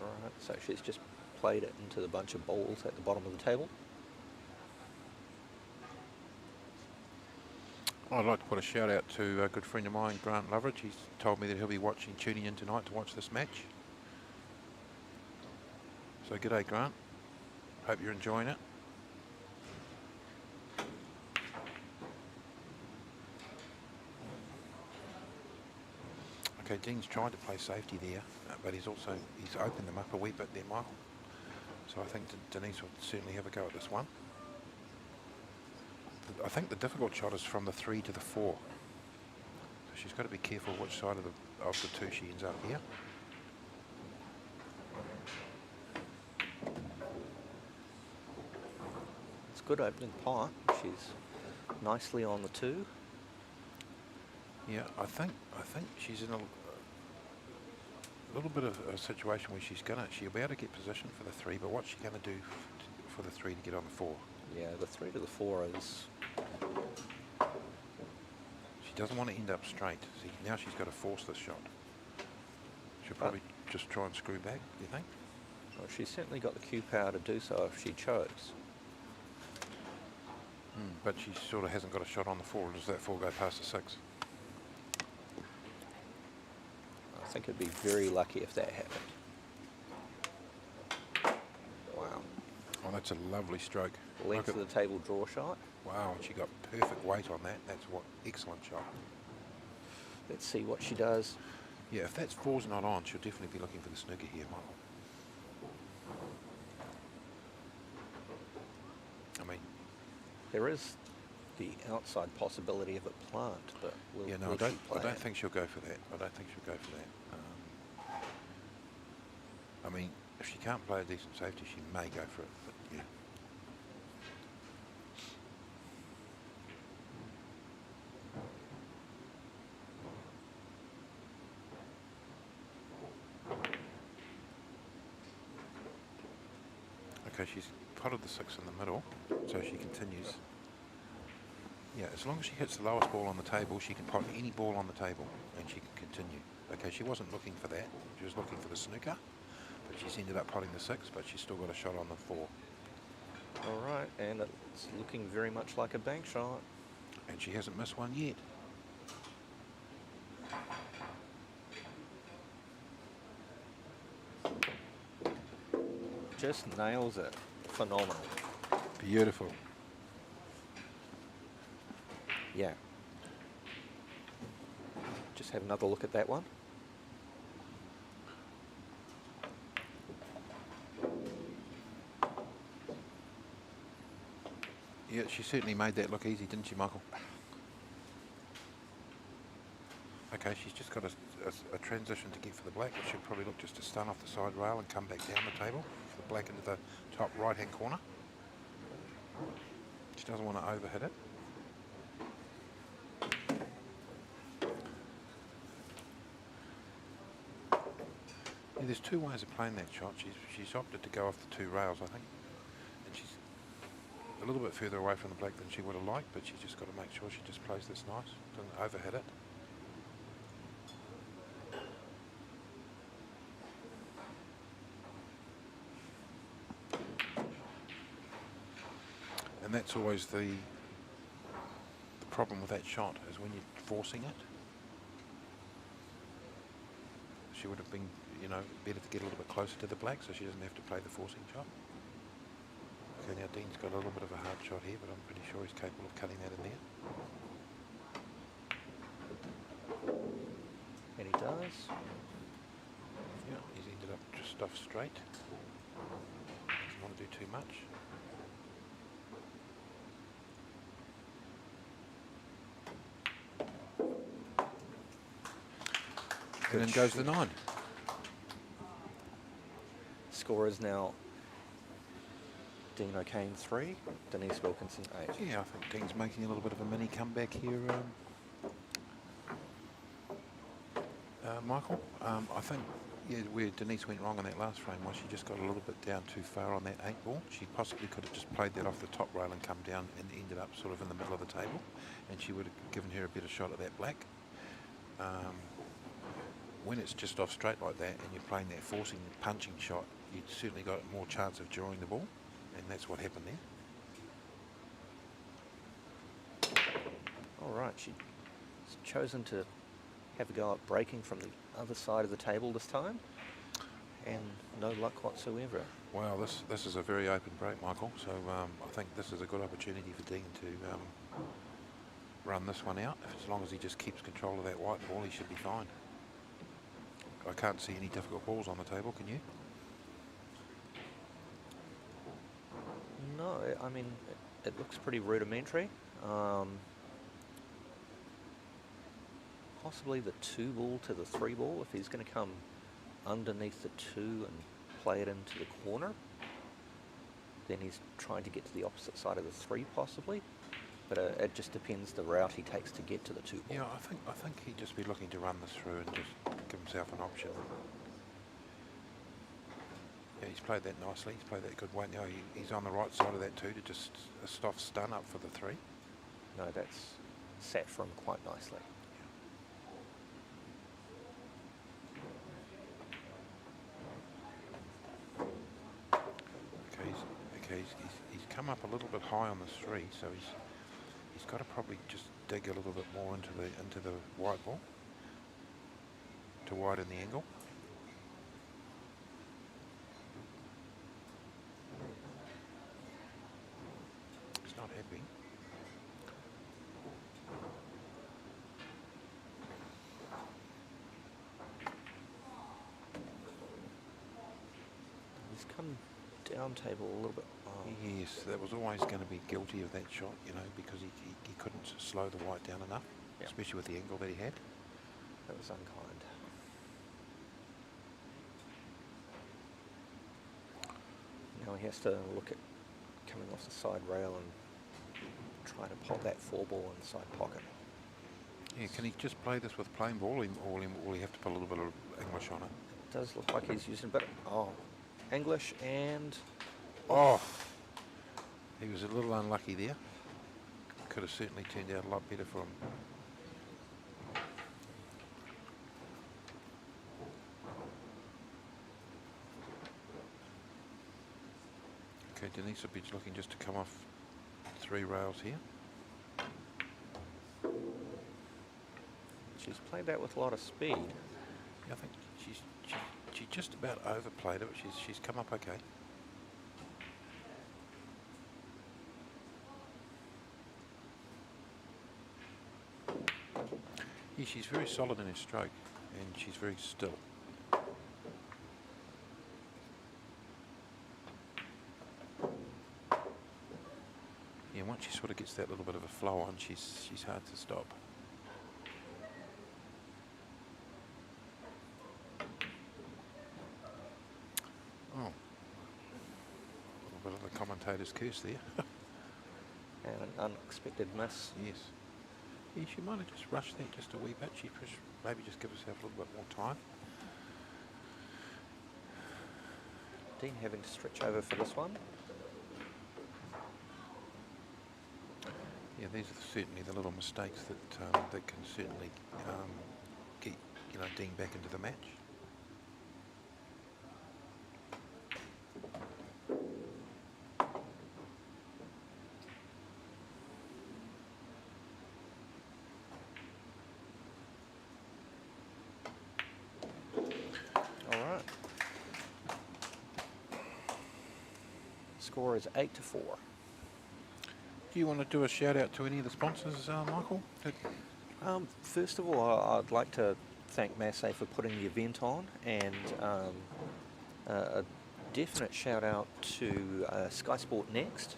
Speaker 2: Alright, so she's just played it into the bunch of balls at the bottom of the table.
Speaker 1: I'd like to put a shout out to a good friend of mine, Grant Loveridge. He's told me that he'll be tuning in tonight to watch this match. So g'day, Grant. Hope you're enjoying it. Okay, Dean's tried to play safety there, but he's opened them up a wee bit there, Michael. So I think Denise will certainly have a go at this one. I think the difficult shot is from the 3 to the 4. So she's got to be careful which side of the 2 she ends up here.
Speaker 2: It's good opening pot. She's nicely on the 2.
Speaker 1: Yeah, I think she's in a little bit of a situation where she'll be able to get position for the 3, but what's she going to do for the 3 to get on the 4?
Speaker 2: Yeah, the 3 to the 4 is...
Speaker 1: She doesn't want to end up straight. See, now she's got to force this shot. She'll probably just try and screw back, do you think?
Speaker 2: Well, she's certainly got the cue power to do so if she chose.
Speaker 1: But she sort of hasn't got a shot on the 4. Does that 4 go past the 6?
Speaker 2: I think it'd be very lucky if that happened. Wow.
Speaker 1: Oh, that's a lovely stroke.
Speaker 2: Length of the table draw shot.
Speaker 1: Wow, she got perfect weight on that. That's what excellent shot.
Speaker 2: Let's see what she does.
Speaker 1: Yeah, if that 4's not on, she'll definitely be looking for the snooker here, Michael. I mean,
Speaker 2: there is the outside possibility of a plant, but
Speaker 1: yeah, no, I don't think she'll go for that. I don't think she'll go for that. I mean, if she can't play a decent safety, she may go for it, but yeah. Okay, she's potted the 6 in the middle, so she continues. Yeah, as long as she hits the lowest ball on the table, she can pot any ball on the table, and she can continue. Okay, she wasn't looking for that. She was looking for the snooker, but she's ended up potting the 6, but she's still got a shot on the 4.
Speaker 2: All right, and it's looking very much like a bank shot.
Speaker 1: And she hasn't missed one yet.
Speaker 2: Just nails it. Phenomenal.
Speaker 1: Beautiful.
Speaker 2: Yeah. Just have another look at that one.
Speaker 1: Yeah, she certainly made that look easy, didn't she, Michael? Okay, she's just got a transition to get for the black, which should probably look just to stun off the side rail and come back down the table for the black into the top right-hand corner. She doesn't want to overhit it. Yeah, there's two ways of playing that shot. She's opted to go off the two rails, I think. And she's a little bit further away from the black than she would have liked, but she's just got to make sure she just plays this nice, doesn't overhit it. And that's always the problem with that shot, is when you're forcing it. She would have been, you know, better to get a little bit closer to the black so she doesn't have to play the forcing shot. Okay, now Dene's got a little bit of a hard shot here, but I'm pretty sure he's capable of cutting that in there.
Speaker 2: And he does.
Speaker 1: Yeah, he's ended up just off straight. Doesn't want to do too much. And then goes the 9.
Speaker 2: Score is now Dene O'Kane 3, Denise Wilkinson 8.
Speaker 1: Yeah, I think Dene's making a little bit of a mini comeback here, Michael. I think, yeah, where Denise went wrong on that last frame was she just got a little bit down too far on that 8 ball. She possibly could have just played that off the top rail and come down and ended up sort of in the middle of the table, and she would have given her a better shot at that black. When it's just off straight like that and you're playing that forcing punching shot, you've certainly got more chance of drawing the ball, and that's what happened there.
Speaker 2: All right, she's chosen to have a go at breaking from the other side of the table this time, and no luck whatsoever.
Speaker 1: Wow, this is a very open break, Michael, so I think this is a good opportunity for Dene to run this one out. As long as he just keeps control of that white ball, he should be fine. I can't see any difficult balls on the table, can you?
Speaker 2: No, I mean, it looks pretty rudimentary. Possibly the 2 ball to the 3 ball, if he's going to come underneath the 2 and play it into the corner, then he's trying to get to the opposite side of the 3 possibly. But it just depends the route he takes to get to the 2 ball.
Speaker 1: Yeah, I think he'd just be looking to run this through and just give himself an option. Yeah, he's played that nicely. He's played that good way. Now he's on the right side of that too to just stop stun up for the 3.
Speaker 2: No, that's sat for him quite nicely.
Speaker 1: Okay, he's come up a little bit high on the 3, so he's got to probably just dig a little bit more into the white ball to widen the angle. He's not happy.
Speaker 2: He's come down table a little bit.
Speaker 1: Yes, that was always going to be guilty of that shot, you know, because he couldn't slow the white down enough,
Speaker 2: yeah,
Speaker 1: especially with the angle that he had.
Speaker 2: That was unkind. Now he has to look at coming off the side rail and try to pop that 4 ball in the side pocket.
Speaker 1: Yeah, can he just play this with plain ball, or will he have to put a little bit of English on it?
Speaker 2: It does look like he's using a bit of English and...
Speaker 1: Oh! He was a little unlucky there. Could have certainly turned out a lot better for him. Okay, Denise will be looking just to come off 3 rails here.
Speaker 2: She's played that with a lot of speed.
Speaker 1: Yeah, I think she just about overplayed it, but she's come up okay. Yeah, she's very solid in her stroke, and she's very still. Yeah, once she sort of gets that little bit of a flow on, she's hard to stop. Oh, a little bit of the commentator's curse there.
Speaker 2: And an unexpected miss.
Speaker 1: Yes. Yeah, she might have just rushed that just a wee bit. She maybe just give herself a little bit more time.
Speaker 2: Dene having to stretch over for this one.
Speaker 1: Yeah, these are certainly the little mistakes that that can certainly get Dene back into the match.
Speaker 2: All right. Score is 8-4.
Speaker 1: Do you want to do a shout out to any of the sponsors, Michael?
Speaker 2: First of all, I'd like to thank Massé for putting the event on, and a definite shout out to Sky Sport Next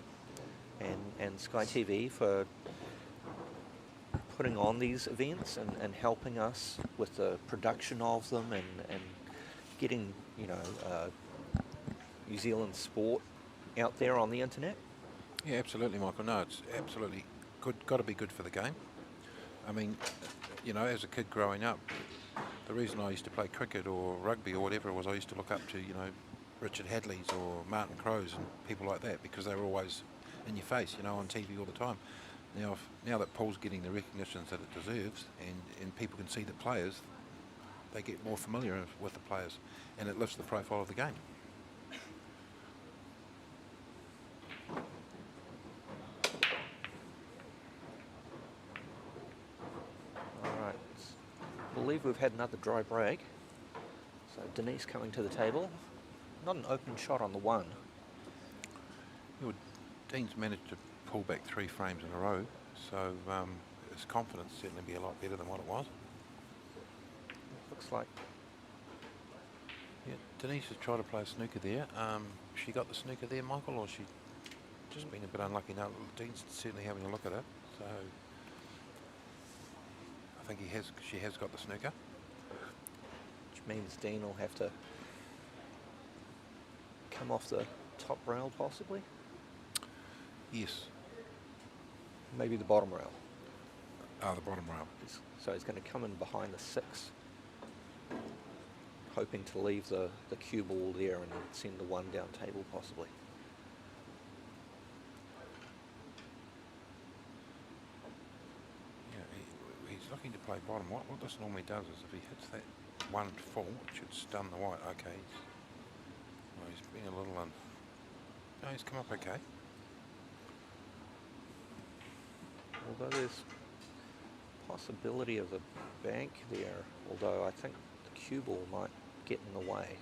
Speaker 2: and Sky TV for putting on these events and helping us with the production of them and getting New Zealand sport out there on the internet.
Speaker 1: Yeah, absolutely, Michael. No, it's absolutely good. Got to be good for the game. I mean, as a kid growing up, the reason I used to play cricket or rugby or whatever was I used to look up to, Richard Hadleys or Martin Crows and people like that, because they were always in your face, on TV all the time. Now that Paul's getting the recognitions that it deserves, and people can see the players, they get more familiar with the players, and it lifts the profile of the game.
Speaker 2: I believe we've had another dry break. So Denise coming to the table. Not an open shot on the one.
Speaker 1: Dene's managed to pull back 3 frames in a row, so his confidence certainly be a lot better than what it was.
Speaker 2: Looks like.
Speaker 1: Yeah, Denise has tried to play a snooker there. She got the snooker there, Michael, or she just been a bit unlucky? No, Dene's certainly having a look at it, so I think she has got the snooker.
Speaker 2: Which means Dene will have to come off the top rail possibly.
Speaker 1: Yes.
Speaker 2: Maybe the bottom rail.
Speaker 1: The bottom rail.
Speaker 2: So he's going to come in behind the 6, hoping to leave the cue ball there and send the 1 down table possibly.
Speaker 1: He's looking to play bottom. What this normally does is if he hits that 1 full, it should stun the white. Okay. He's been a little no, he's come up okay.
Speaker 2: Although there's possibility of the bank there, although I think the cue ball might get in the way.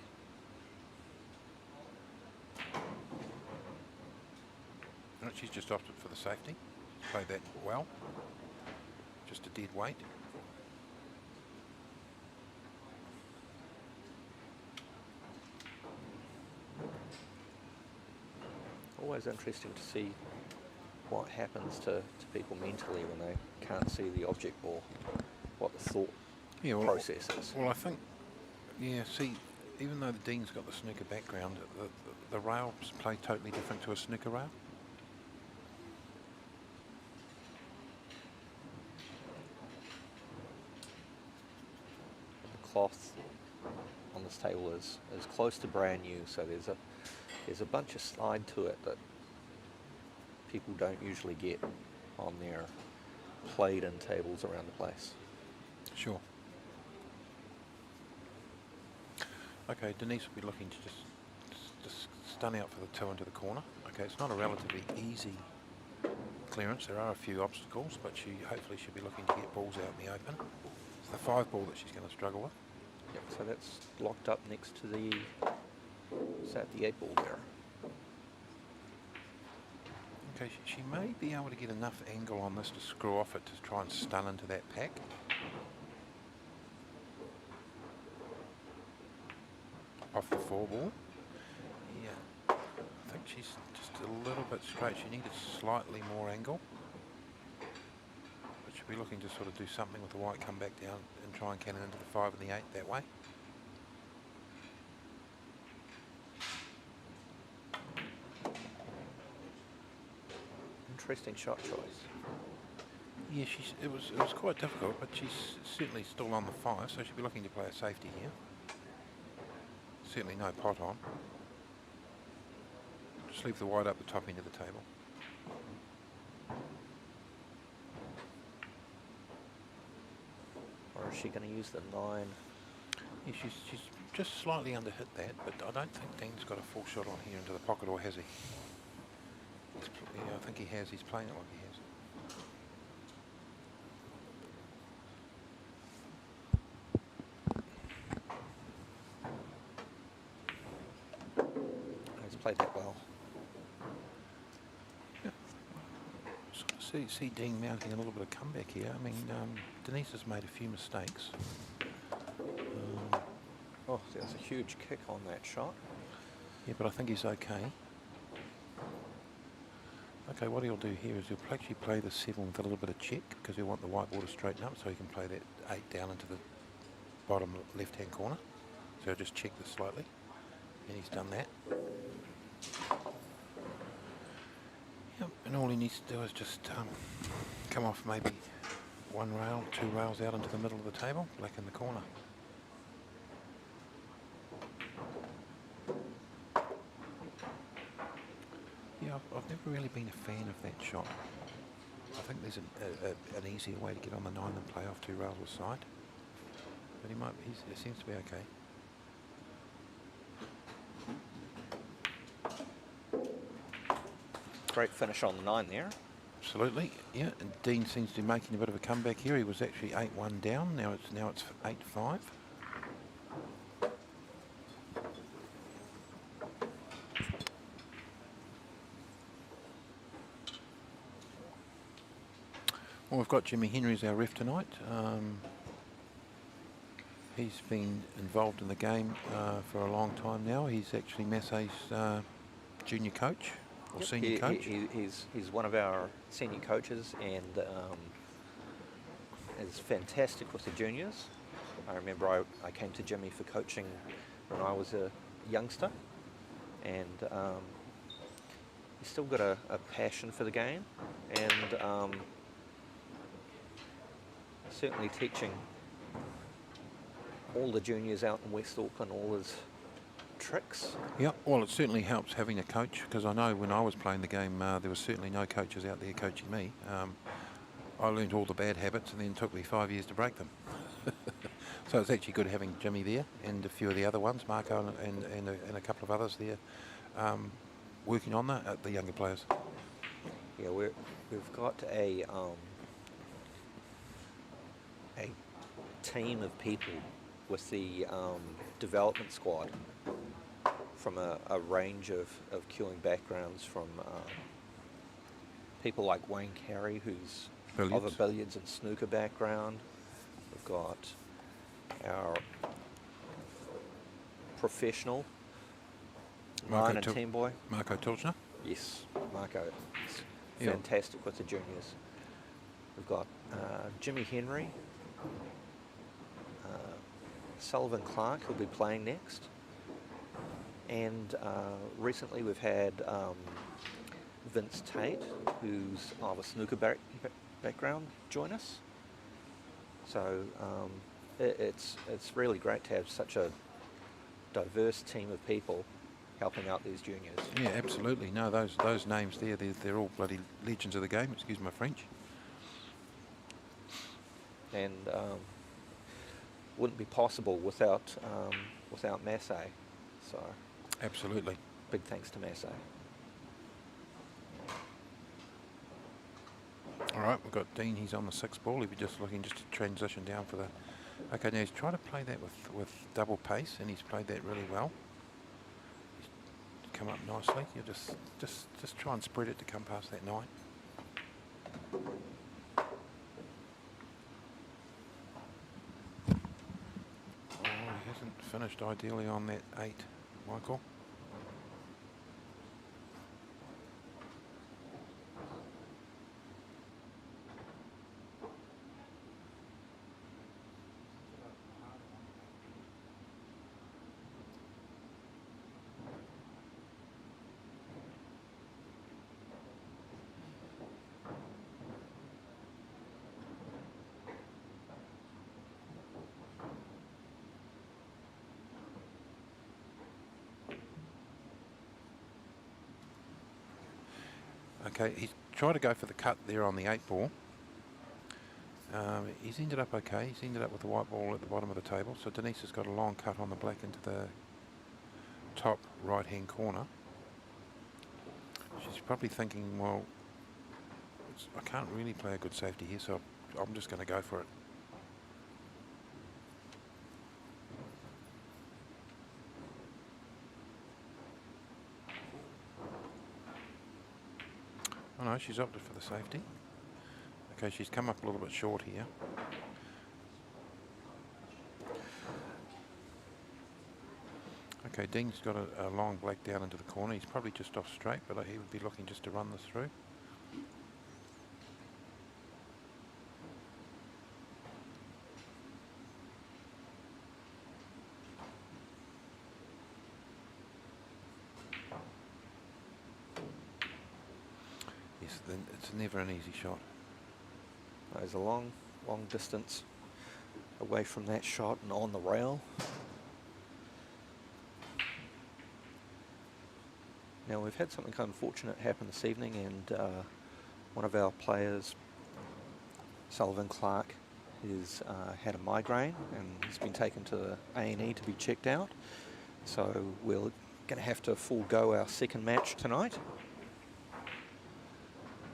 Speaker 1: No, she's just opted for the safety. Played that well. Just a dead weight.
Speaker 2: Always interesting to see what happens to people mentally when they can't see the object or what the thought process is.
Speaker 1: Well, I think, even though the Dene's got the snooker background, the rails play totally different to a snooker rail.
Speaker 2: The cloth on this table is close to brand new, so there's a bunch of slide to it that people don't usually get on their played-in tables around the place.
Speaker 1: Sure. Okay, Denise will be looking to just stun out for the 2 into the corner. Okay, it's not a relatively easy clearance. There are a few obstacles, but she hopefully should be looking to get balls out in the open. It's the 5 ball that she's going to struggle with.
Speaker 2: Yep, so that's locked up next to the, is that the 8 ball there?
Speaker 1: Okay, she may be able to get enough angle on this to screw off it to try and stun into that pack. Off the 4 ball. Yeah, I think she's just a little bit straight. She needed slightly more angle. But she'll be looking to sort of do something with the white, come back down and try and cannon into the 5 and the 8 that way.
Speaker 2: Interesting shot choice.
Speaker 1: Yeah, it was quite difficult, but she's certainly still on the 5, so she'll be looking to play a safety here. Certainly no pot on. Just leave the white up the top end of the table.
Speaker 2: Or is she going to use the 9?
Speaker 1: Yeah, she's just slightly under hit that, but I don't think Dean's got a full shot on here into the pocket, or has he? Yeah, I think he has. He's playing it like he has.
Speaker 2: He's played that well.
Speaker 1: Yeah. Sort of see Dean mounting a little bit of comeback here. I mean, Denise has made a few mistakes.
Speaker 2: Oh, there's a huge kick on that shot.
Speaker 1: Yeah, but I think he's okay. Okay, what he'll do here is he'll actually play the 7 with a little bit of check, because he'll want the white ball to straighten up, so he can play that 8 down into the bottom left-hand corner. So he'll just check this slightly, and he's done that. Yep, and all he needs to do is just come off maybe 1 rail, 2 rails out into the middle of the table, black in the corner. Yeah, I've never really been a fan of that shot. I think there's an easier way to get on the 9 than play off 2 rails aside. But he seems to be okay.
Speaker 2: Great finish on the 9 there.
Speaker 1: Absolutely, yeah. And Dean seems to be making a bit of a comeback here. He was actually 8-1 down. Now it's 8-5. Well, we've got Jimmy Henry as our ref tonight. He's been involved in the game for a long time now. He's actually Massé's junior coach or senior coach.
Speaker 2: He's one of our senior coaches and is fantastic with the juniors. I remember I came to Jimmy for coaching when I was a youngster, and he's still got a passion for the game, and certainly teaching all the juniors out in West Auckland all his tricks.
Speaker 1: Yeah, well, it certainly helps having a coach, because I know when I was playing the game there was certainly no coaches out there coaching me. I learned all the bad habits and then it took me 5 years to break them. So it's actually good having Jimmy there and a few of the other ones, Marco and a couple of others there, working on the younger players.
Speaker 2: Yeah, we've got a team of people with the development squad from a range of cueing backgrounds, from people like Wayne Carey, who's of a billiards and snooker background. We've got our professional 9 and 10 boy.
Speaker 1: Marco Tilchner.
Speaker 2: Yes, Marco is fantastic with the juniors. We've got Jimmy Henry, Sullivan Clark, who'll be playing next. And recently we've had Vince Tate, who's of a snooker background, join us. So it's really great to have such a diverse team of people helping out these juniors.
Speaker 1: Yeah, absolutely. No, those names there, they're all bloody legends of the game, excuse my French.
Speaker 2: And wouldn't be possible without Massé. So
Speaker 1: absolutely.
Speaker 2: big thanks to Massé.
Speaker 1: All right, we've got Dean. He's on the 6th ball. He'll be just looking just to transition down for the... Okay, now he's trying to play that with double pace, and he's played that really well. He's come up nicely. You just try and spread it to come past that 9. Oh, he hasn't finished ideally on that 8, Michael. Okay, he's tried to go for the cut there on the 8 ball. He's ended up okay. He's ended up with the white ball at the bottom of the table. So Denise has got a long cut on the black into the top right-hand corner. She's probably thinking, well, I can't really play a good safety here, so I'm just going to go for it. Oh no, she's opted for the safety. Okay, she's come up a little bit short here. Okay, Dean's got a long black down into the corner. He's probably just off straight, but he would be looking just to run this through. Yes, then it's never an easy shot.
Speaker 2: There's a long distance away from that shot and on the rail. Now we've had something unfortunate happen this evening, and one of our players, Sullivan Clark, has had a migraine and he's been taken to A&E to be checked out. So we're going to have to forego our second match tonight,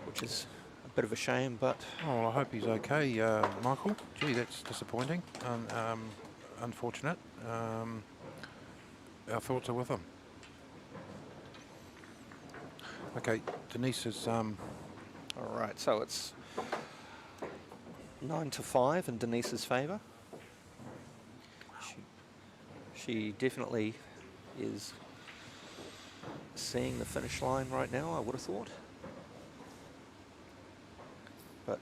Speaker 2: which is a bit of a shame, but...
Speaker 1: Oh, well, I hope he's okay, Michael. Gee, that's disappointing. Unfortunate. Our thoughts are with him. Okay, Denise is...
Speaker 2: All right, so it's 9-5 in Denise's favour. She definitely is seeing the finish line right now, I would have thought. But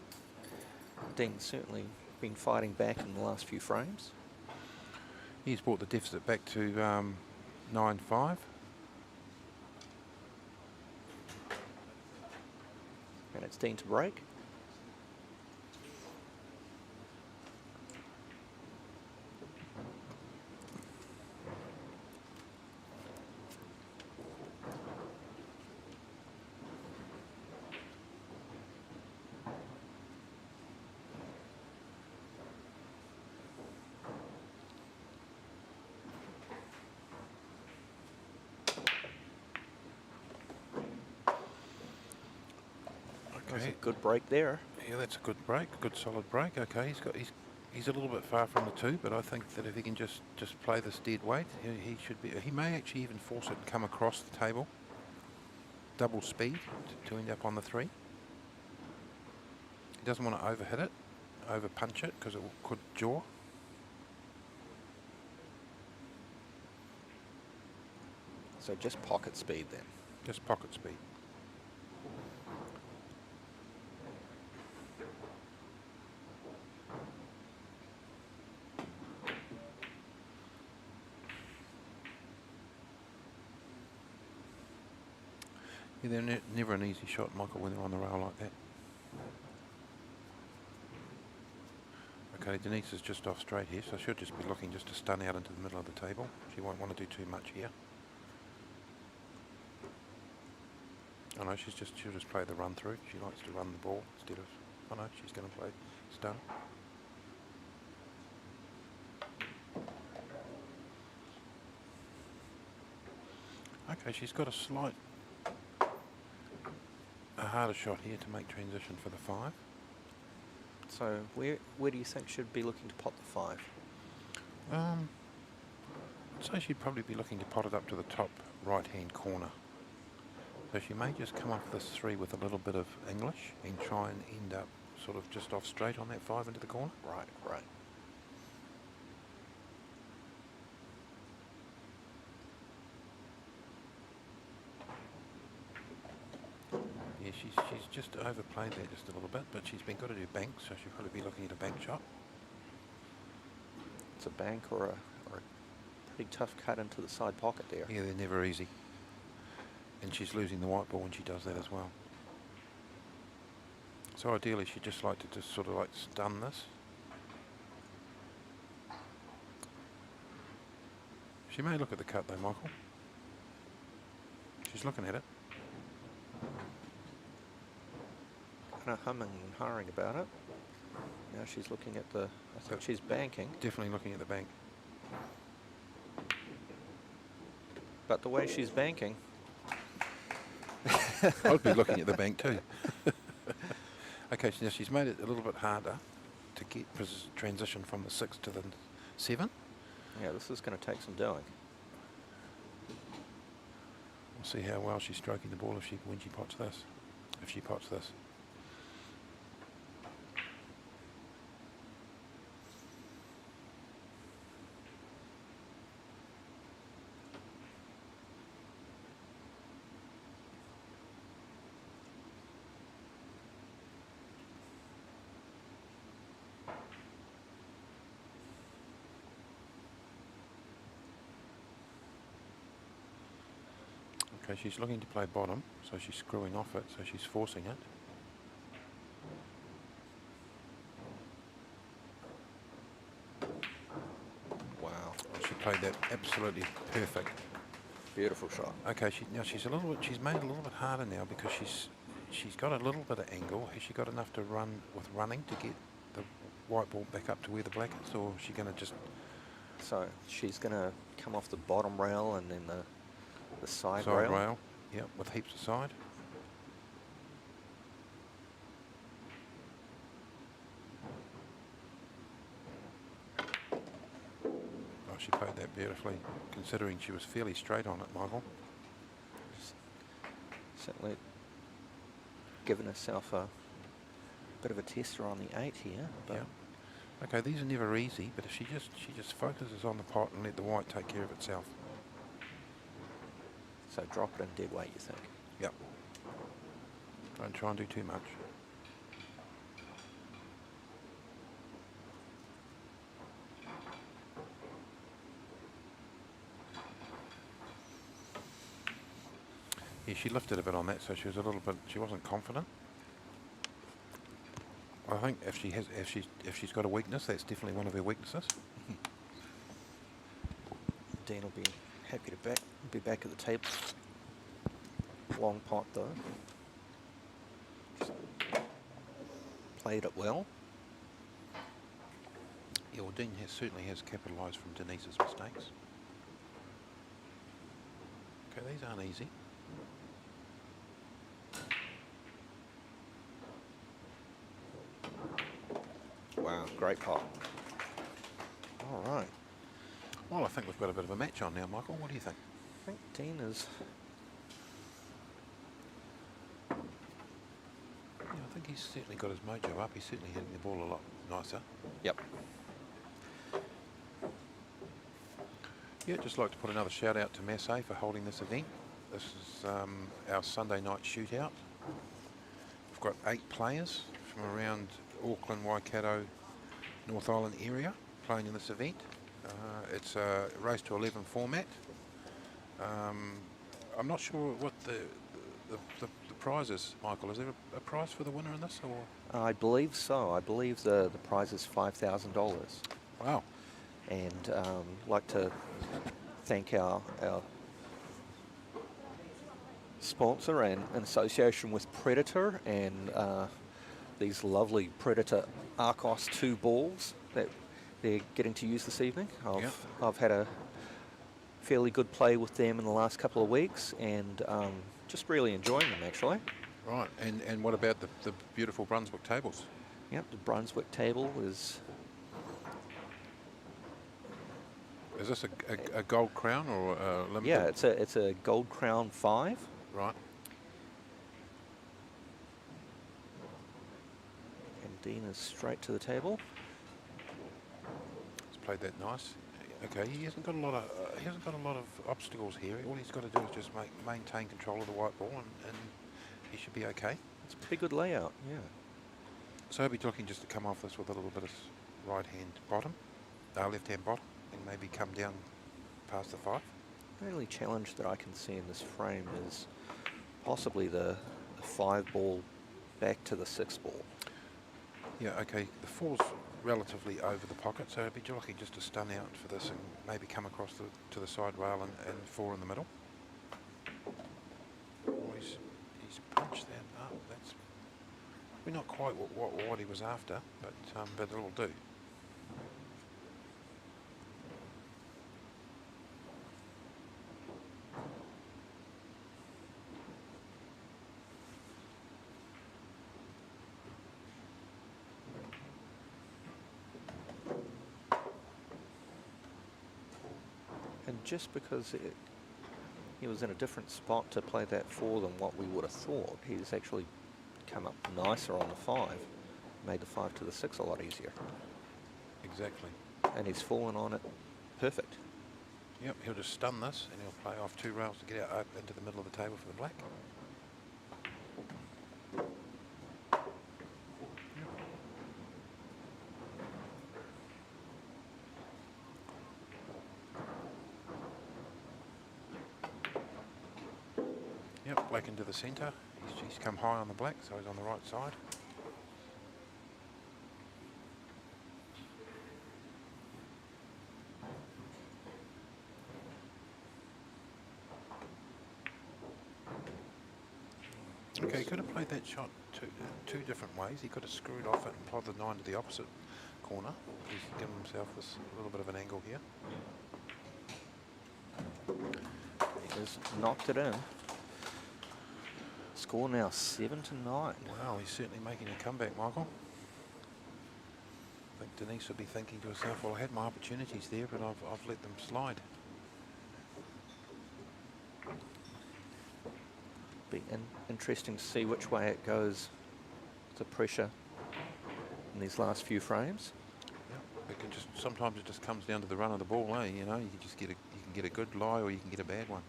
Speaker 2: Dean's certainly been fighting back in the last few frames.
Speaker 1: He's brought the deficit back to 9-5.
Speaker 2: And it's Dean to break. That's a good break there.
Speaker 1: Yeah, that's a good break, good solid break. Okay, he's a little bit far from the 2, but I think that if he can just play this dead weight, he should be. He may actually even force it and come across the table, double speed to end up on the 3. He doesn't want to overhit it, over punch it, because it could jaw.
Speaker 2: So just pocket speed then.
Speaker 1: Just pocket speed. Yeah, they're never an easy shot, Michael, when they're on the rail like that. Okay, Denise is just off straight here, so she'll just be looking just to stun out into the middle of the table. She won't want to do too much here. Oh no, she'll just play the run through. She likes to run the ball instead of... Oh no, she's going to play stun. Okay, she's got a slight harder shot here to make transition for the 5.
Speaker 2: So where do you think she'd be looking to pot the 5?
Speaker 1: I'd say she'd probably be looking to pot it up to the top right-hand corner. So she may just come off this 3 with a little bit of English and try and end up sort of just off straight on that 5 into the corner.
Speaker 2: Right, right.
Speaker 1: Yeah, she's just overplayed there just a little bit, but she's been good to do bank, so she'll probably be looking at a bank shot.
Speaker 2: It's a bank or a pretty tough cut into the side pocket there.
Speaker 1: Yeah, they're never easy. And she's losing the white ball when she does that as well. So ideally she'd just like to just sort of like stun this. She may look at the cut though, Michael. She's looking at it.
Speaker 2: Kind of humming and hawing about it. Now she's looking at the, I think she's banking.
Speaker 1: Definitely looking at the bank.
Speaker 2: But the way she's banking.
Speaker 1: I'd be looking at the bank too. Okay, so now she's made it a little bit harder to get transition from the 6 to the 7.
Speaker 2: Yeah, this is going to take some doing.
Speaker 1: We'll see how well she's stroking the ball when she pots this. If she pots this. Okay, she's looking to play bottom, so she's screwing off it, so she's forcing it.
Speaker 2: Wow.
Speaker 1: She played that absolutely perfect.
Speaker 2: Beautiful shot.
Speaker 1: Okay, she's made it a little bit harder now because she's got a little bit of angle. Has she got enough to run with running to get the white ball back up to where the black is, or is she going to just...
Speaker 2: So she's going to come off the bottom rail and then the side rail.
Speaker 1: Yep, with heaps of side. Oh, she played that beautifully, considering she was fairly straight on it, Michael.
Speaker 2: Certainly given herself a bit of a tester on the 8 here. But
Speaker 1: yeah. Okay, these are never easy, but if she just focuses on the pot and let the white take care of itself.
Speaker 2: So drop it in dead weight, you think?
Speaker 1: Yep. Don't try and do too much. Yeah, she lifted a bit on that, so she was a little bit. She wasn't confident. I think if she's got a weakness, that's definitely one of her weaknesses.
Speaker 2: Dean will be happy to be back at the table. Long pot though. Just played it well.
Speaker 1: Yeah, well, Dean certainly has capitalised from Denise's mistakes. Okay, these aren't easy.
Speaker 2: Wow, great pot. All right.
Speaker 1: Well, I think we've got a bit of a match on now, Michael. What do you think?
Speaker 2: I think Dean is...
Speaker 1: Yeah, I think he's certainly got his mojo up. He's certainly hitting the ball a lot nicer.
Speaker 2: Yep.
Speaker 1: Yeah, just like to put another shout out to Massé for holding this event. This is our Sunday night shootout. We've got 8 players from around Auckland, Waikato, North Island area playing in this event. It's a race to 11 format. I'm not sure what the prize is, Michael. Is there a prize for the winner in this, or?
Speaker 2: I believe so. I believe the prize is $5,000.
Speaker 1: Wow.
Speaker 2: And like to thank our sponsor and in association with Predator and these lovely Predator Arcos 2 balls that they're getting to use this evening. I've had a fairly good play with them in the last couple of weeks and just really enjoying them actually.
Speaker 1: Right, and what about the beautiful Brunswick tables?
Speaker 2: Yep, the Brunswick table is...
Speaker 1: Is this a gold crown or a limited?
Speaker 2: Yeah, it's a Gold Crown 5.
Speaker 1: Right.
Speaker 2: And Dean is straight to the table.
Speaker 1: He's played that nice. Okay, he hasn't got a lot of obstacles here. All he's got to do is just maintain control of the white ball, and he should be okay.
Speaker 2: It's a pretty good layout, yeah.
Speaker 1: So he'll be looking just to come off this with a little bit of right-hand bottom, left-hand bottom, and maybe come down past the 5.
Speaker 2: The only challenge that I can see in this frame is possibly the 5 ball back to the 6 ball.
Speaker 1: Yeah, okay, the 4's relatively over the pocket, so he'll be looking just to stun out for this and maybe come across to the side rail and 4 in the middle. Oh, he's punched that up. That's probably not quite what he was after, but it'll do.
Speaker 2: And just because he was in a different spot to play that 4 than what we would have thought, he's actually come up nicer on the 5, made the 5 to the 6 a lot easier.
Speaker 1: Exactly.
Speaker 2: And he's fallen on it perfect.
Speaker 1: Yep, he'll just stun this and he'll play off 2 rails to get out up into the middle of the table for the black. Yep, black into the centre. He's come high on the black, so he's on the right side. Okay, he could have played that shot two different ways. He could have screwed off it and plodded the 9 to the opposite corner. He's given himself this little bit of an angle here.
Speaker 2: He has knocked it in. Score now 7 to 9.
Speaker 1: Wow, he's certainly making a comeback, Michael. I think Denise would be thinking to herself, well, I had my opportunities there, but I've let them slide.
Speaker 2: Be interesting to see which way it goes, the pressure in these last few frames.
Speaker 1: Yep. It can just sometimes it just comes down to the run of the ball, eh? You know, you can get a good lie or you can get a bad one.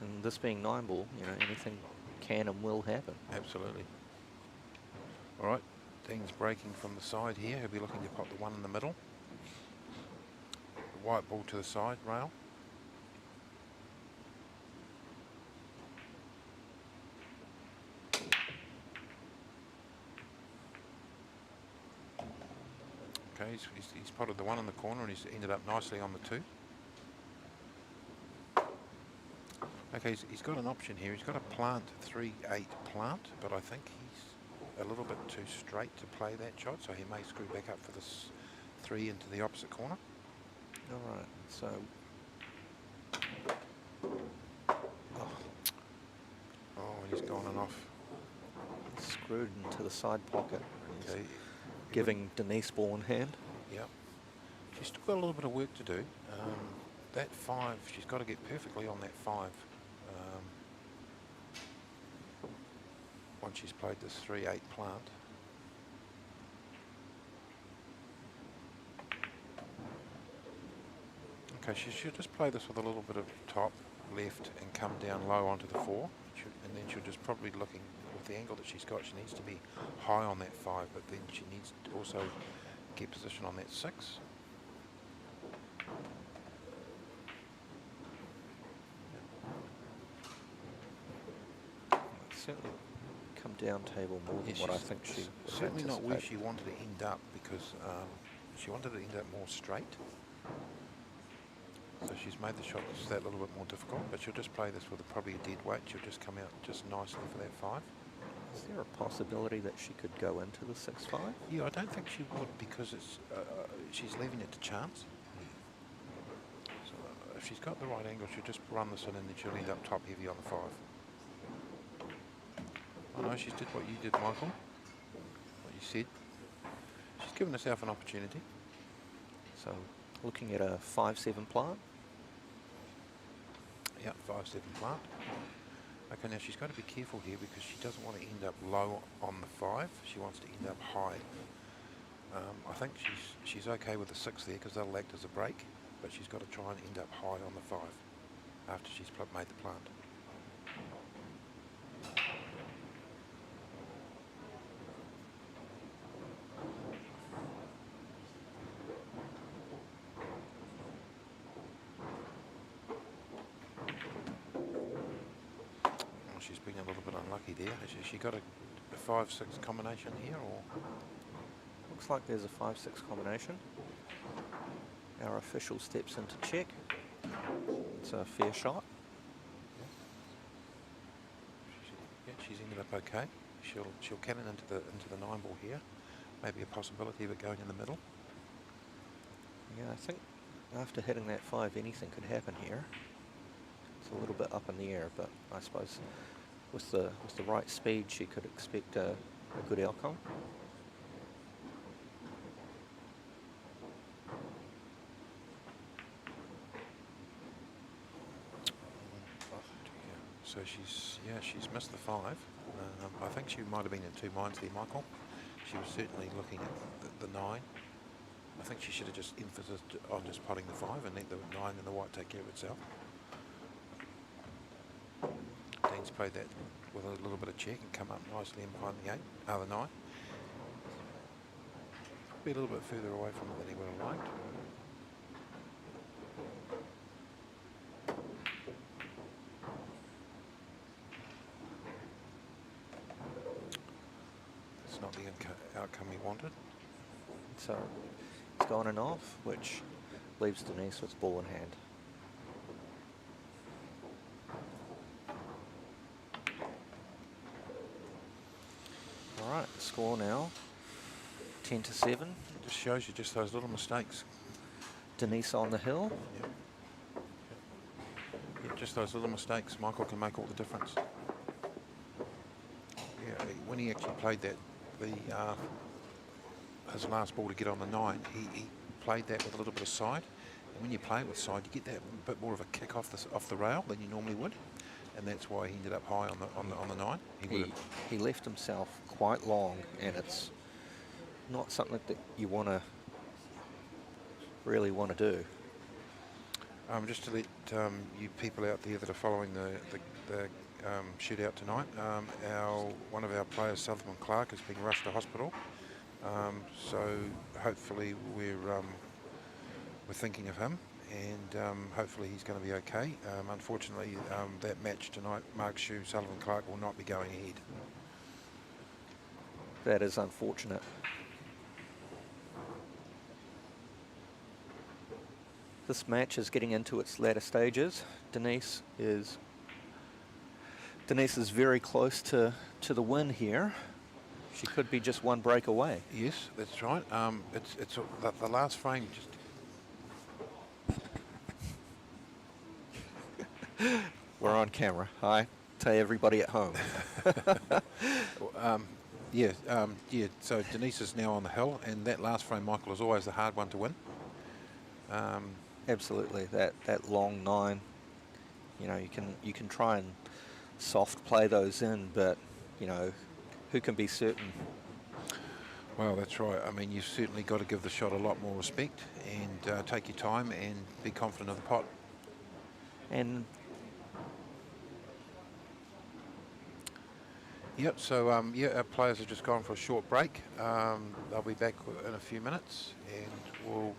Speaker 2: And this being 9 ball, you know, anything can and will happen.
Speaker 1: Absolutely. All right, Dean's breaking from the side here. He'll be looking to pop the 1 in the middle. The white ball to the side rail. Okay, he's potted the 1 in the corner and he's ended up nicely on the 2. Okay, he's got an option here. He's got a plant 3-8 plant, but I think he's a little bit too straight to play that shot, so he may screw back up for this 3 into the opposite corner.
Speaker 2: All right, so...
Speaker 1: Oh, he's gone and off.
Speaker 2: Screwed into the side pocket.
Speaker 1: Okay.
Speaker 2: Giving Denise ball in hand.
Speaker 1: Yep. She's still got a little bit of work to do. That 5, she's got to get perfectly on that 5. Once she's played this 3-8 plant. Okay, she should just play this with a little bit of top, left, and come down low onto the 4. And then she'll just probably looking, with the angle that she's got, she needs to be high on that 5, but then she needs to also get position on that 6.
Speaker 2: Certainly come down table more than what I think she was
Speaker 1: certainly not where she
Speaker 2: anticipating.
Speaker 1: wanted to end up, because she wanted to end up more straight. So she's made the shot just that little bit more difficult, but she'll just play this with probably a dead weight. She'll just come out just nicely for that 5.
Speaker 2: Is there a possibility that she could go into the 6-5?
Speaker 1: Yeah, I don't think she would, because it's she's leaving it to chance. So if she's got the right angle, she'll just run this in and then she'll end up top heavy on the 5. Oh no, she's did what you did, Michael. What you said. She's given herself an opportunity.
Speaker 2: So looking at a 5-7 plant.
Speaker 1: Yeah, 5-7 plant. Okay, now she's got to be careful here because she doesn't want to end up low on the 5. She wants to end up high. I think she's okay with the 6 there because that'll act as a break, but she's got to try and end up high on the 5 after she's made the plant. She's been a little bit unlucky there. Has she got a 5-6 combination here, or?
Speaker 2: Looks like there's a 5-6 combination. Our official steps in to check. It's a fair shot.
Speaker 1: Yeah, she's ended up okay. She'll cannon into the 9 ball here. Maybe a possibility of it going in the middle.
Speaker 2: Yeah, I think after hitting that 5, anything could happen here. It's a little bit up in the air, but I suppose with the right speed, she could expect a good outcome.
Speaker 1: So she's missed the 5. I think she might have been in 2 minds there, Michael. She was certainly looking at the 9. I think she should have just emphasised on just potting the 5 and let the 9 and the white take care of itself. Dene's played that with a little bit of check and come up nicely and behind the 8, the 9. Be a little bit further away from it than he would have liked. It's not the outcome he wanted.
Speaker 2: So it's gone and off, which leaves Denise with ball in hand. All right, the score now 10-7.
Speaker 1: It just shows you just those little mistakes.
Speaker 2: Denise on the hill.
Speaker 1: Yep. Yeah, just those little mistakes, Michael, can make all the difference. Yeah, when he actually played that, his last ball to get on the 9, he played that with a little bit of side. And when you play it with side, you get that bit more of a kick off the rail than you normally would, and that's why he ended up high on the 9.
Speaker 2: He left himself quite long, and it's not something that you really want to do.
Speaker 1: Just to let you people out there that are following the shootout tonight, one of our players, Sullivan Clark, has been rushed to hospital. So hopefully we're thinking of him, and hopefully he's going to be okay. Unfortunately, that match tonight, Mark Chiu, Sullivan Clark, will not be going ahead.
Speaker 2: That is unfortunate. This match is getting into its latter stages. Denise is very close to the win here. She could be just one break away.
Speaker 1: Yes, that's right. It's the last frame just.
Speaker 2: We're on camera. Hi to everybody at home.
Speaker 1: Yeah. So Denise is now on the hill, and that last frame, Michael, is always the hard one to win.
Speaker 2: Absolutely. That long 9. You know, you can try and soft play those in, but you know, who can be certain?
Speaker 1: Well, that's right. I mean, you've certainly got to give the shot a lot more respect and take your time and be confident of the pot.
Speaker 2: And
Speaker 1: yep. So our players have just gone for a short break. They'll be back in a few minutes, and we'll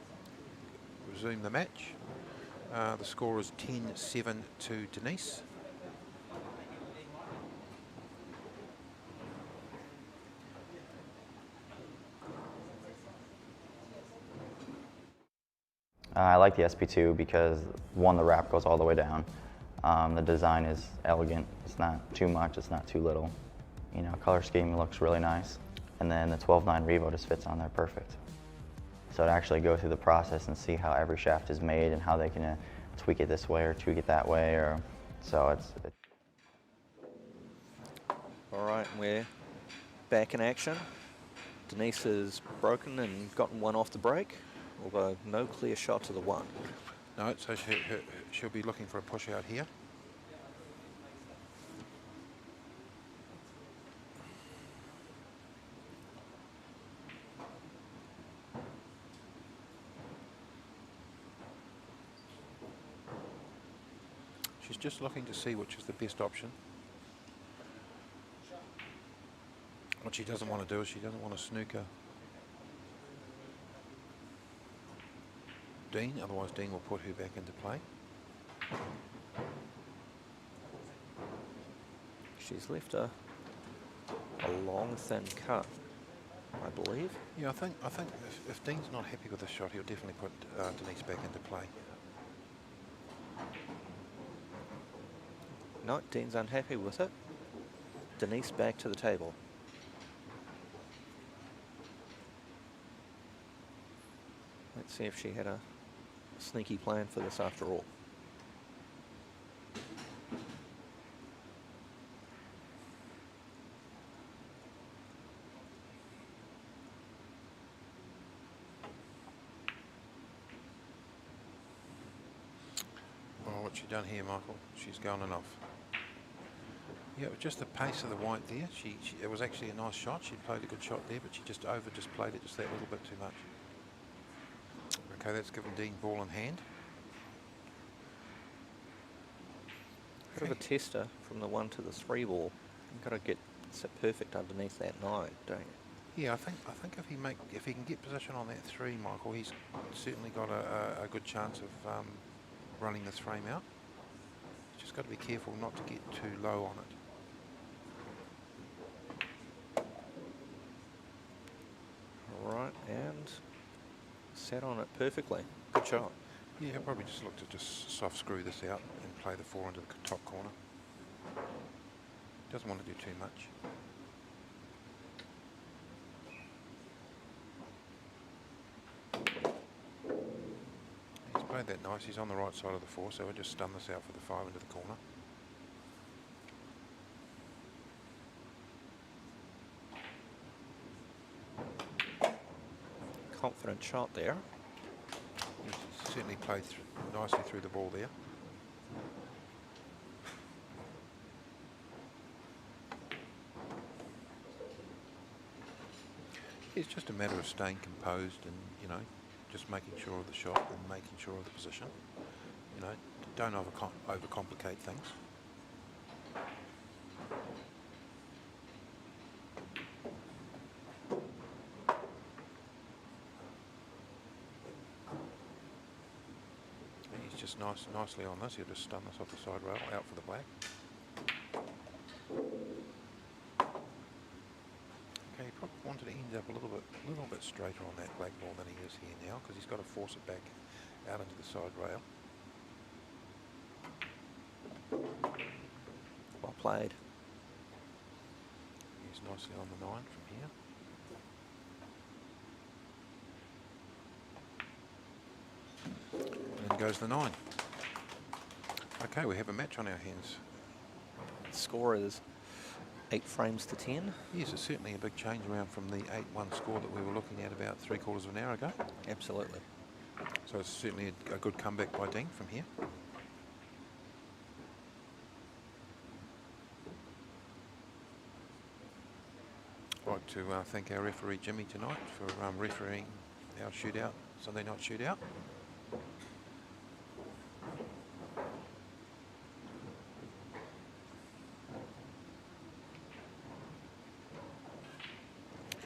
Speaker 1: resume the match. The score is 10-7 to Denise.
Speaker 3: I like the SP2 because, one, the wrap goes all the way down. The design is elegant. It's not too much, it's not too little. You know, color scheme looks really nice. And then the 12-9 Revo just fits on there perfect. So to actually go through the process and see how every shaft is made and how they can tweak it this way or tweak it that way, so it's
Speaker 2: All right, and we're back in action. Denise has broken and gotten one off the break, although no clear shot to the one.
Speaker 1: No, so she'll be looking for a push out here. She's just looking to see which is the best option. What she doesn't want to do is she doesn't want to snooker Dene, otherwise Dene will put her back into play.
Speaker 2: She's left a long, thin cut, I believe.
Speaker 1: Yeah, I think if Dene's not happy with the shot, he'll definitely put Denise back into play.
Speaker 2: No, Dene's unhappy with it. Denise back to the table. Let's see if she had a sneaky plan for this after all.
Speaker 1: Well, what's she done here, Michael? She's gone enough. Yeah, it was just the pace of the white there. It was actually a nice shot. She played a good shot there, but she just displayed it just that little bit too much. Okay, that's given Dene ball in hand.
Speaker 2: Bit of a tester from the 1 to the 3 ball. You've got to get it perfect underneath that 9, don't you?
Speaker 1: Yeah, I think if he can get position on that 3, Michael, he's certainly got a good chance of running this frame out. He's just got to be careful not to get too low on it.
Speaker 2: All right, and sat on it perfectly. Good shot.
Speaker 1: Yeah, he'll probably just look to just soft screw this out and play the 4 into the top corner. Doesn't want to do too much. He's played that nice. He's on the right side of the 4, so we'll just stun this out for the 5 into the corner.
Speaker 2: Confident shot there.
Speaker 1: He's certainly played nicely through the ball there. It's just a matter of staying composed and, you know, just making sure of the shot and making sure of the position. You know, don't overcomplicate things. He's just nicely on this. He'll just stun this off the side rail, out for the black. Okay, he probably wanted to end up a little bit straighter on that black ball than he is here now, because he's got to force it back out into the side rail.
Speaker 2: Well played.
Speaker 1: He's nicely on the 9 from here. And then goes the 9. Okay, we have a match on our hands.
Speaker 2: Score is 8 frames to 10.
Speaker 1: Yes, it's certainly a big change around from the 8-1 score that we were looking at about 3/4 of an hour ago.
Speaker 2: Absolutely.
Speaker 1: So it's certainly a good comeback by Dene from here. I'd like to thank our referee Jimmy tonight for refereeing our shootout, Sunday night shootout.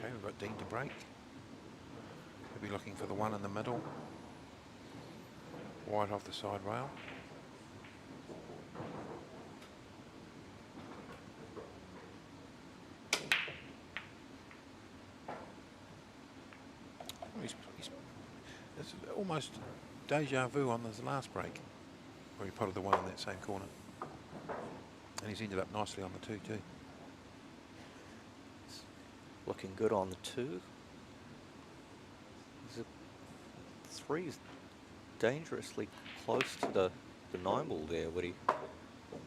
Speaker 1: Okay, we've got Dene to break. We'll be looking for the 1 in the middle. White off the side rail. It's almost deja vu on this last break, where he potted the 1 in that same corner. And he's ended up nicely on the 2 too.
Speaker 2: Looking good on the 2. Is it 3's dangerously close to the 9 ball there, Woody.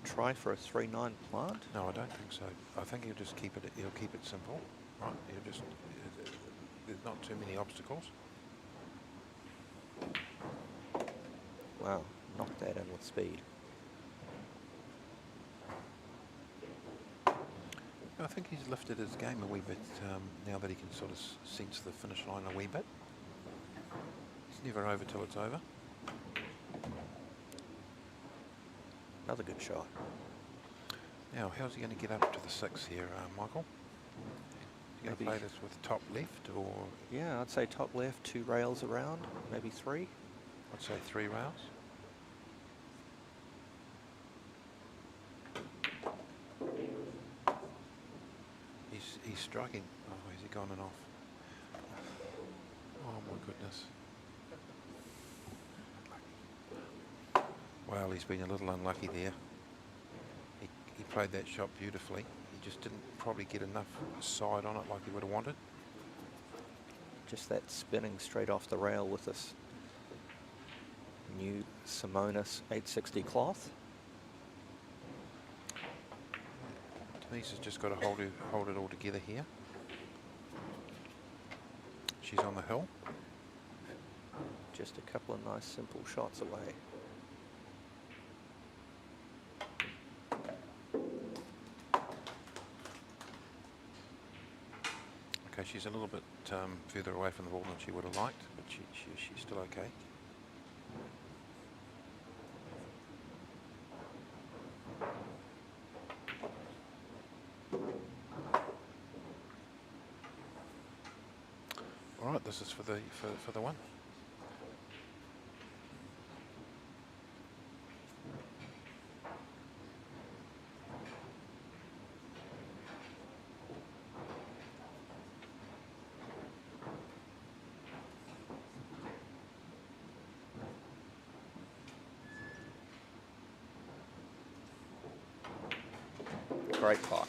Speaker 2: try for a 3-9 plant?
Speaker 1: No, I don't think so. I think he'll just keep it. He'll keep it simple, right? He'll just. There's not too many obstacles.
Speaker 2: Wow, knocked that in with speed.
Speaker 1: I think he's lifted his game a wee bit now that he can sort of sense the finish line a wee bit. It's never over till it's over.
Speaker 2: Another good shot.
Speaker 1: Now, how's he going to get up to the 6 here, Michael? Is he going to
Speaker 2: Maybe-
Speaker 1: play this with top left, or
Speaker 2: Yeah, I'd say top left, 2 rails around, maybe 3.
Speaker 1: I'd say 3 rails? He's striking. Oh, is he gone and off? Oh my goodness. Well, he's been a little unlucky there. He played that shot beautifully. He just didn't probably get enough side on it like he would have wanted.
Speaker 2: Just that spinning straight off the rail with this new Simonis 860 cloth.
Speaker 1: Denise has just got to hold it all together here. She's on the hill.
Speaker 2: Just a couple of nice simple shots away.
Speaker 1: Okay, she's a little bit further away from the ball than she would have liked, but she's still okay. All right, this is for the one.
Speaker 2: Great pot.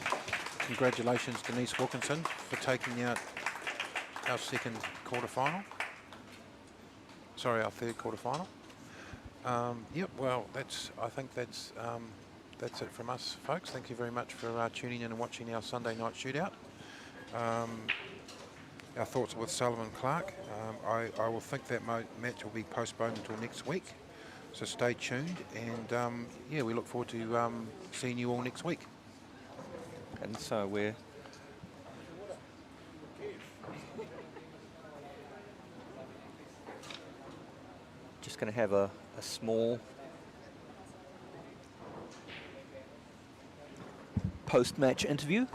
Speaker 1: Congratulations, Denise Wilkinson, for taking out our second quarterfinal. Sorry, our third quarterfinal. Yep. Well, I think that's it from us, folks. Thank you very much for tuning in and watching our Sunday Night Shootout. Our thoughts are with Sullivan Clark. I will think that match will be postponed until next week. So stay tuned, and yeah, we look forward to seeing you all next week.
Speaker 2: And so we're just going to have a small post-match interview.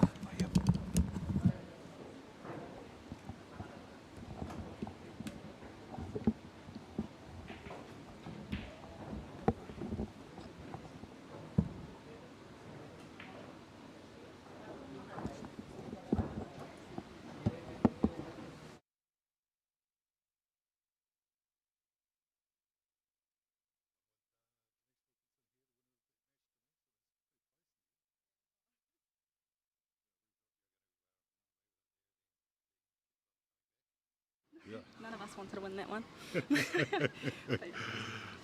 Speaker 4: None of us wanted to win that one.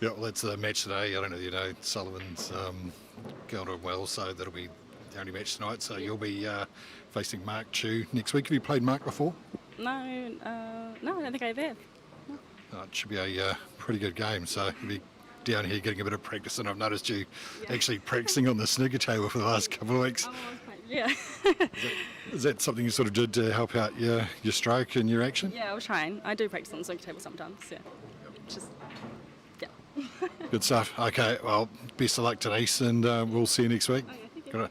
Speaker 5: Yeah, well, that's the match today. I don't know, you know, Sullivan's going on well, so that'll be the only match tonight. So you'll be facing Mark Chiu next week. Have you played Mark before?
Speaker 4: No, I don't think I have.
Speaker 5: It should be a pretty good game. So you'll be down here getting a bit of practice, and I've noticed you actually practicing on the snooker table for the last couple of weeks.
Speaker 4: Yeah.
Speaker 5: Is that something you sort of did to help out your stroke and your action?
Speaker 4: Yeah, I was trying. I do practice on the snooker table sometimes. Yeah. Just, yeah.
Speaker 5: Good stuff. Okay, well, best of luck, Denise, and we'll see you next week.
Speaker 4: Okay, thank you.
Speaker 5: Good night.